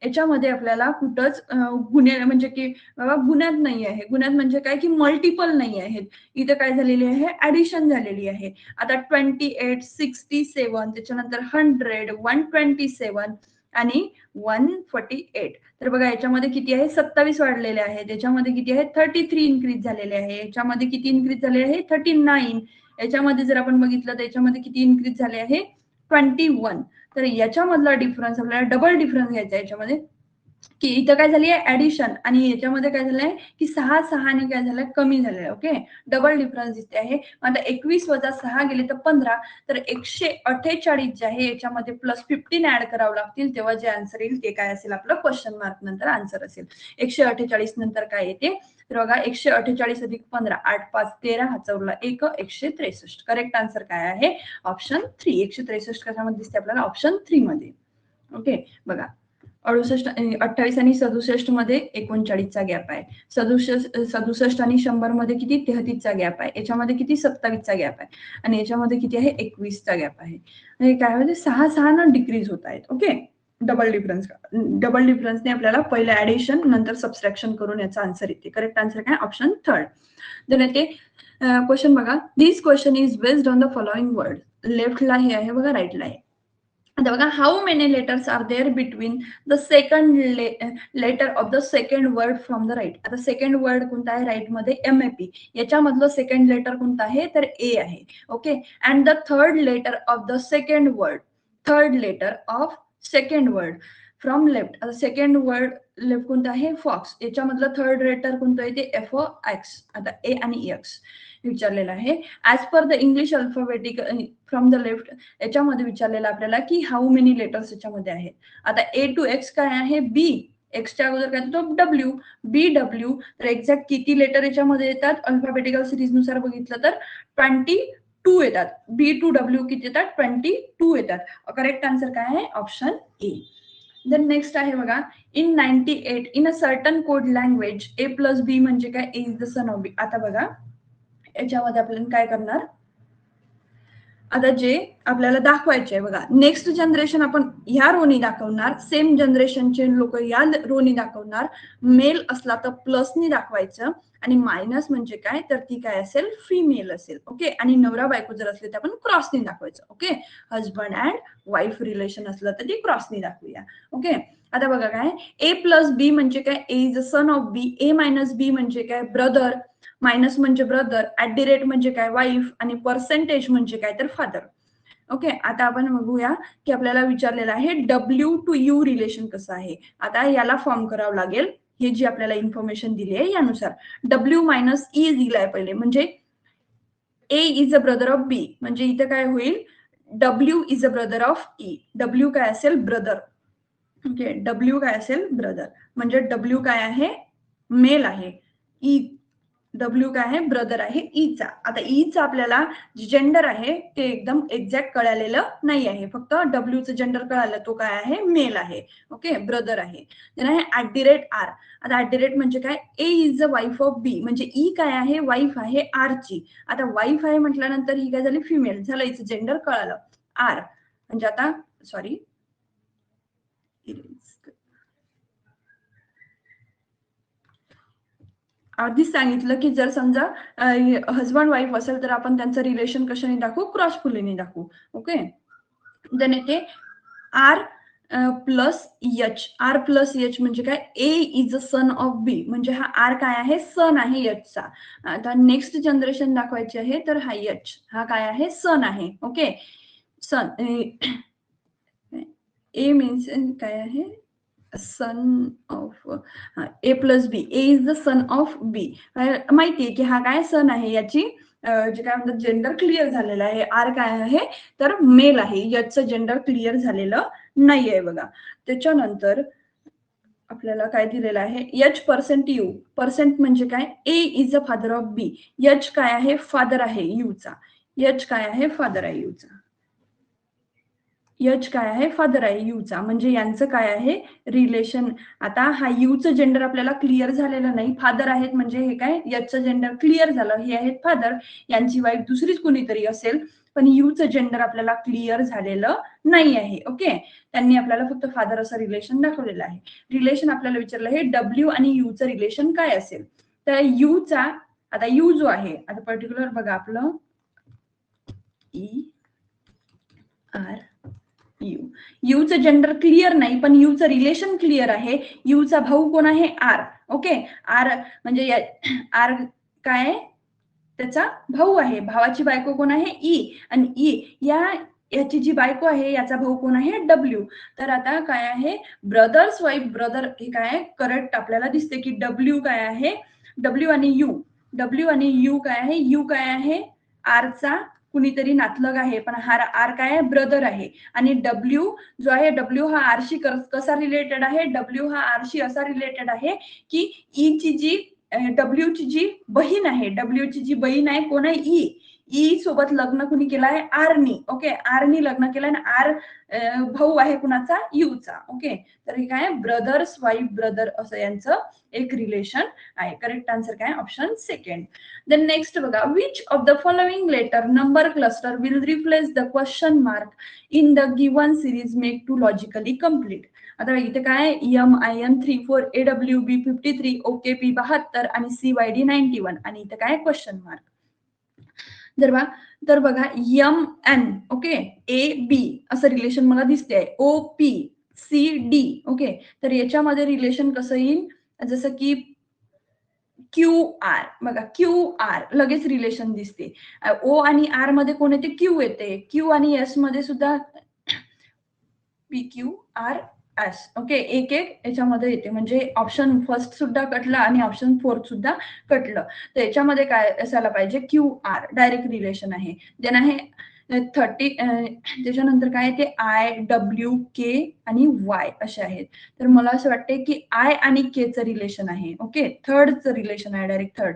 याच्यामध्ये आपल्याला कुठंच गुन्हे म्हणजे की बाबा गुन्ह्यात नाही आहे. गुन्ह्यात म्हणजे काय? की मल्टिपल नाही आहेत. इथं काय झालेली आहे? ऍडिशन झालेली आहे. आता 28, 67, त्याच्यानंतर 100, 127 आणि 148. तर बघा, याच्यामध्ये किती आहे? 27 वाढलेले आहेत. याच्यामध्ये किती आहे? 33 इन्क्रीज झालेले आहे. याच्यामध्ये किती इन्क्रीज झाले आहे? 39. याच्यामध्ये जर आपण बघितलं तर याच्यामध्ये किती इन्क्रीज झाले आहे? 21. तर याच्यामधला डिफरन्स आपल्याला डबल डिफरन्स घ्यायचा आहे याच्यामध्ये, की इथं काय झाली आहे? ऍडिशन. आणि याच्यामध्ये काय झालंय? की 6 ने काय झालंय? कमी झालंय. ओके. डबल डिफरन्स दिसते आहे. आता 21 - 6 गेले तर 15. तर 148 जे आहे याच्यामध्ये +15 ऍड करावं लागतील, तेव्हा जे आन्सर येईल ते काय असेल? आपलं क्वेश्चन मार्क नंतर आन्सर असेल. 148 नंतर काय येते? तर बघा, 148 + 15, 8 5 13, हा चौरला 1, 163. करेक्ट आन्सर काय आहे? ऑप्शन 3. 163 कशामध्ये दिसते आपल्याला? ऑप्शन 3 मध्ये. ओके, बघा 68 28 आणि 67 मध्ये 39चा गॅप आहे. 67 आणि 100 मध्ये किती 33चा गॅप आहे. याच्यामध्ये किती 27चा गॅप आहे आणि याच्यामध्ये किती आहे 21चा गॅप आहे. म्हणजे काय होते 6-6 ना डिक्रीज होत आहेत. ओके. डबल डिफरन्सने आपल्याला पहिलं ॲडिशन नंतर सबट्रॅक्शन करून याचा आन्सर येते. करेक्ट आन्सर काय ऑप्शन 3. देन येते क्वेश्चन बघा. This question is based on the following word. लेफ्टला हे आहे बघा, राईटला आहे. आता बघा how many letters are there between the second letter of the second word from the right. आता सेकंड वर्ड कोणता आहे राईट मध्ये MAP. याच्यामधलं सेकंड लेटर कोणतं आहे तर A आहे. Okay. And the third letter of the second word. Third letter of second word from left. आता second word left कोणतं आहे फॉक्स. याच्यामधलं थर्ड लेटर कोणतं आहे ते FX. आता A आणि X विचारलेलं आहे. As per the English alphabetic from the left याच्यामध्ये विचारलेलं आपल्याला की हाऊ मेनी लेटर्स याच्यामध्ये आहेत. आता A to X काय आहे B. एक्सच्या अगोदर काय तो W. BW. तर एक्झॅक्ट किती लेटर याच्यामध्ये येतात अल्फाबेटिकल सिरीज नुसार बघितलं तर 22 येतात. B to W किती येतात 22 येतात. करेक्ट आन्सर काय आहे ऑप्शन A. देन नेक्स्ट आहे बघा. In 98 in a certain code language A plus B म्हणजे काय A is the son of B. आता बघा याच्यामध्ये आपल्याला काय करणार, आता जे आपल्याला दाखवायचे आहे बघा, नेक्स्ट जनरेशन आपण ह्या रोनी दाखवणार, सेम जनरेशनचे लोक या रोनी दाखवणार. मेल असला तर प्लसनी दाखवायचं आणि मायनस म्हणजे काय तर ती काय असेल फिमेल असेल. ओके. आणि नवरा बायको जर असले तर आपण क्रॉसनी दाखवायचं. Okay. Husband and wife relation असलं तर ती क्रॉसनी दाखवूया. ओके. आता बघा काय A plus B म्हणजे काय A is a son of B. A minus B म्हणजे काय ब्रदर. मायनस म्हणजे ब्रदर. @ म्हणजे काय वाईफ आणि पर्सेंटेज म्हणजे काय तर फादर. ओके. आता आपण बघूया की आपल्याला विचारलेलं आहे W to U रिलेशन कसं आहे. आता याला फॉर्म करावं लागेल. हे जी आपल्याला इन्फॉर्मेशन दिली आहे यानुसार W मायनस E दिलाय पहिले म्हणजे A is a brother of B म्हणजे इथं काय होईल W is a brother of E. W काय असेल ब्रदर. ओके. W काय असेल ब्रदर म्हणजे W काय आहे मेल आहे. ई W काय आहे ब्रदर आहे ईचा. आता ईचा आपल्याला जेंडर आहे ते एकदम एक्झॅक्ट कळालेलं नाही आहे. फक्त डब्ल्यूचं जेंडर कळालं तो काय आहे मेल आहे. ओके. ब्रदर आहे. तर आहे @R. आता @ म्हणजे काय A is the wife of B म्हणजे ई काय आहे वाईफ आहे R ची. आता वाईफ आहे म्हटल्यानंतर ही काय झाली फिमेल झालं. हिचं जेंडर कळालं R म्हणजे आता सॉरी आधीच सांगितलं की जर समजा हजबंड वाईफ असेल तर आपण त्यांचं रिलेशन कशाने दाखवू क्रॉसफुलीने दाखवू. ओके. देन येते R plus H. R plus H म्हणजे काय A is a son of B म्हणजे हा R काय आहे सन आहे Hचा. आता नेक्स्ट जनरेशन दाखवायची आहे तर हा H हा काय आहे सन आहे. ओके. सन A मीन्स काय आहे son of A plus B. A is the son of B. माहितीये की हा काय सन आहे याची जे काय म्हणतात जेंडर क्लिअर झालेलं आहे. आर काय आहे तर मेल आहे. याचं जेंडर क्लिअर झालेलं नाही आहे बघा. त्याच्यानंतर आपल्याला काय दिलेलं आहे एच पर्सेंट यू. पर्सेंट म्हणजे काय A is a father of B. H काय आहे फादर आहे यूचा. एच काय आहे फादर आहे यूचा. एच काय आहे फादर आहे यूचा म्हणजे यांचं काय आहे रिलेशन. आता हा यूचं जेंडर आपल्याला क्लिअर झालेलं नाही. फादर आहेत म्हणजे हे काय याचं जेंडर क्लिअर झालं. हे आहेत फादर. यांची वाईफ दुसरीच कोणीतरी असेल पण यूचं जेंडर आपल्याला क्लिअर झालेलं नाही आहे. ओके. त्यांनी आपल्याला फक्त फादर असं रिलेशन दाखवलेलं आहे. रिलेशन आपल्याला विचारलं आहे डब्ल्यू आणि यूचं रिलेशन काय असेल तर यूचा आता यू जो आहे आता पर्टिक्युलर बघा आपलं ER यू. यूचं जेंडर क्लिअर नाही पण यूचं रिलेशन क्लिअर आहे. यूचा भाऊ कोण आहे आर. ओके. आर म्हणजे आर काय त्याचा भाऊ आहे. भावाची बायको कोण आहे ई आणि ई याची जी बायको आहे याचा भाऊ कोण आहे डब्ल्यू. तर आता काय आहे ब्रदर्स वाईफ ब्रदर हे काय करेक्ट आपल्याला दिसते की डब्ल्यू काय आहे डब्ल्यू आणि यू काय आहे यू काय आहे आरचा कुणीतरी नातलग आहे पण हा आर काय आहे ब्रदर आहे. आणि डब्ल्यू जो आहे डब्ल्यू हा आरशी कसा रिलेटेड आहे डब्ल्यू हा आरशी असा रिलेटेड आहे की ईची जी डब्ल्यूची जी बहीण आहे डब्ल्यूची जी बहीण आहे कोण आहे ई. ई सोबत लग्न कुणी केलं आहे? आरनी. ओके, आरनी लग्न केलंय आणि आर भाऊ आहे कुणाचा? यूचा. ओके, तर हे काय ब्रदर्स वाईफ ब्रदर असं यांचं एक रिलेशन आहे. करेक्ट आन्सर काय? Option second. देन नेक्स्ट बघा, which of the following letter number cluster will replace the question mark in the given series make to logically complete. आता इथे काय MIN34 AWB53 OKP 72 आणि CYD 91 आणि इथे काय क्वेश्चन मार्क. तर बघा MN ओके AB असं रिलेशन मला दिसते OPCD ओके, तर याच्यामध्ये रिलेशन कसं येईल जसं की QR बघा QR लगेच रिलेशन दिसते. O आणि R मध्ये कोण येते? Q येते. Q आणि S मध्ये सुद्धा PQRS ओके, एक याच्यामध्ये येते म्हणजे ऑप्शन फर्स्ट सुद्धा कटलं आणि ऑप्शन फोर्थ सुद्धा कटलं. तर याच्यामध्ये काय असायला पाहिजे? QR डायरेक्ट रिलेशन आहे. देन आहे 30 त्याच्यानंतर काय ते IWK आणि Y असे आहेत. तर मला असं वाटतंय की I आणि K चं रिलेशन आहे. ओके, थर्डचं रिलेशन आहे, डायरेक्ट थर्ड.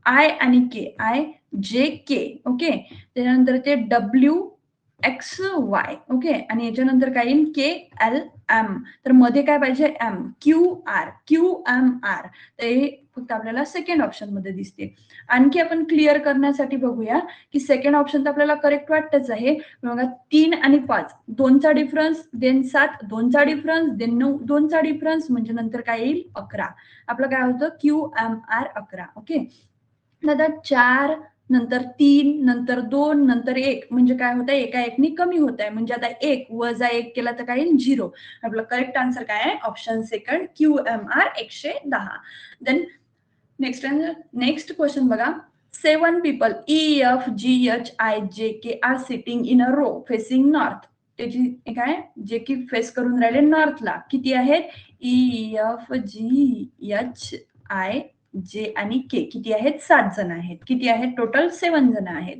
I आणि K, IJK ओके, त्याच्यानंतर ते WXY ओके आणि याच्यानंतर काय येईल? KLM. तर मध्ये काय पाहिजे? M. QMR. ते फक्त आपल्याला सेकंड ऑप्शन मध्ये दिसते. आणखी आपण क्लिअर करण्यासाठी बघूया की सेकंड ऑप्शन तर आपल्याला करेक्ट वाटतच आहे. बघा 3 आणि 5 2चा डिफरन्स, देन 7 2चा डिफरन्स, देन 9 2चा डिफरन्स म्हणजे नंतर काय येईल? 11. आपलं काय होतं? QMR 11 okay. आता 4 नंतर 3 नंतर 2 नंतर 1 म्हणजे काय होत आहे? एका एकनी कमी होत आहे. म्हणजे आता 1 वजा 1 केला तर काय येईल? 0. आपलं करेक्ट आन्सर काय आहे? Option second QMR 110. Then next question बघा. 7 people EFGHIJK are sitting in a row facing north. त्याची काय? जे की फेस करून राहिले नॉर्थला. किती आहेत? EFGHIJ आणि के किती आहेत? 7 जण आहेत. किती आहेत? टोटल 7 जण आहेत.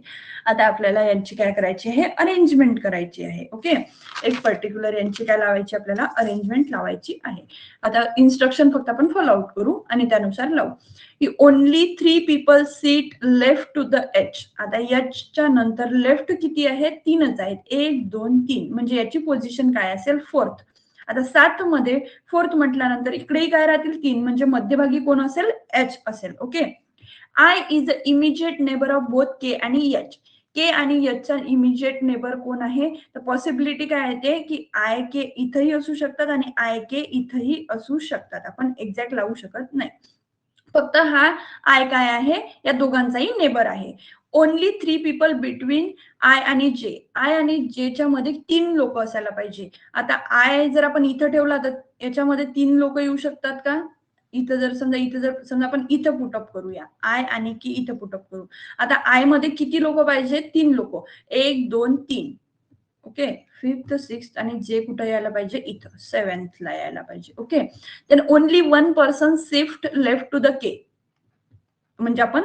आता आपल्याला यांची काय करायची आहे? अरेंजमेंट करायची आहे. ओके, एक पर्टिक्युलर यांची काय लावायची? आपल्याला अरेंजमेंट लावायची आहे. आता इन्स्ट्रक्शन फक्त आपण फॉलो आउट करू आणि त्यानुसार लावू. की only 3 people sit left to the edge. आता एचच्या नंतर लेफ्ट किती आहेत? 3च आहेत. 1 2 3 म्हणजे याची पोझिशन काय असेल? फोर्थ. आता 7 मध्ये फोर्थ म्हटल्यानंतर इकडेही काय राहतील? 3 म्हणजे मध्यभागी कोण असेल? एच असेल. Okay, I is a immediate neighbour of both K आणि एच. के आणि एचचा इमिजिएट नेबर कोण आहे? तर पॉसिबिलिटी काय येते की आय के इथंही असू शकतात आणि आय के इथंही असू शकतात. आपण एक्झॅक्ट लावू शकत नाही. फक्त हा आय काय आहे? या दोघांचाही नेबर आहे. ओनली 3 people बिटवीन आय आणि जे. आय आणि जेच्या मध्ये 3 लोक असायला पाहिजे. आता आय जर आपण इथं ठेवला तर याच्यामध्ये 3 लोक येऊ शकतात का? इथं जर समजा आपण इथं पुटअप करूया. आय आणि की इथं पुटअप करू. आता आय मध्ये किती लोक पाहिजे? 3 लोक. 1 2 3 ओके, 5th 6th आणि जे कुठे यायला पाहिजे? इथं 7th ला यायला पाहिजे. Okay, then only 1 person shift left to the K. म्हणजे आपण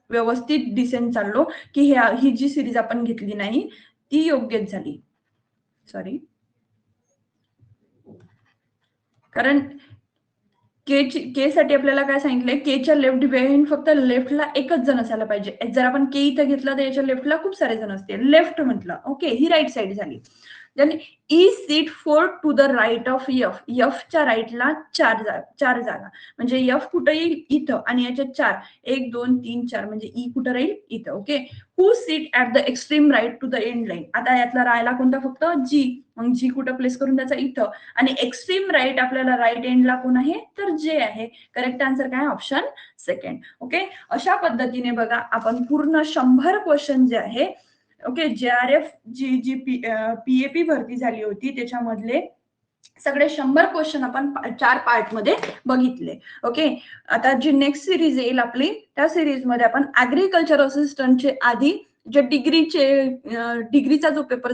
व्यवस्थित डिसेंड चाललो की ही जी सिरीज आपण घेतली नाही ती योग्यच झाली. सॉरी, कारण के साठी आपल्याला काय सांगितलंय? केच्या लेफ्ट बिहाइंड फक्त लेफ्टला एकच जण असायला पाहिजे. जर आपण के इथं घेतला तर याच्या लेफ्टला खूप सारे जण असतील. लेफ्ट म्हटलं. ओके, ही राईट साईड झाली. Then E seat 4 to the right of F. एफच्या राईटला 4 जागा म्हणजे एफ कुठं येईल? इथं आणि याच्यात 4 1 2 3 4 म्हणजे ई कुठं राहील? इथं. Okay, who seat at the extreme right to the end line. आता यातला राहायला कोणता? फक्त जी. मग जी कुठं प्लेस करून त्याचा? इथं. आणि एक्स्ट्रीम राईट आपल्याला राईट एंडला कोण आहे? तर जे आहे. करेक्ट आन्सर काय? Option second. ओके, अशा पद्धतीने बघा आपण पूर्ण 100 क्वेश्चन जे आहे ओके JRF जी PAP भरती झाली होती त्याच्यामधले सगळे 100 क्वेश्चन आपण 4 पार्ट मध्ये बघितले. ओके, आता जी नेक्स्ट सिरीज येईल आपली त्या सिरीज मध्ये आपण ऍग्रीकल्चर असिस्टंटचे आधी जे डिग्रीचा जो पेपर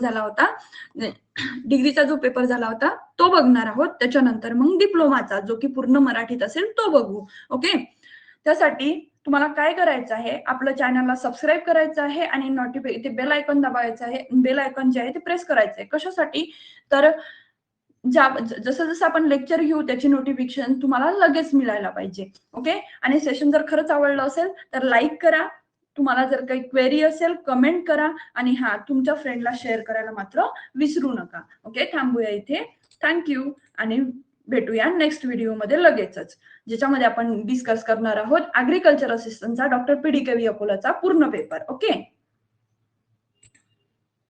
झाला होता तो बघणार आहोत. त्याच्यानंतर मग डिप्लोमाचा जो की पूर्ण मराठीत असेल तो बघू. ओके, त्यासाठी तुम्हाला काय करायचं आहे? आपलं चॅनलला सबस्क्राईब करायचं आहे आणि इथे बेल आयकॉन दाबायचं आहे. बेल आयकॉन जे आहे ते प्रेस करायचं आहे. कशासाठी? तर जसं जसं आपण लेक्चर घेऊ त्याची नोटिफिकेशन तुम्हाला लगेच मिळायला पाहिजे. ओके, आणि सेशन जर खरंच आवडलं असेल तर लाईक करा, तुम्हाला जर काही क्वेरी असेल कमेंट करा आणि हा तुमच्या फ्रेंडला शेअर करायला मात्र विसरू नका. ओके, थांबूया इथे. थँक्यू आणि भेटूया नेक्स्ट व्हिडिओमध्ये लगेचच, ज्याच्यामध्ये आपण डिस्कस करणार आहोत ऍग्रीकल्चर असिस्टंटचा डॉक्टर पी.डी.के.व्ही. अकोलाचा पूर्ण पेपर. ओके.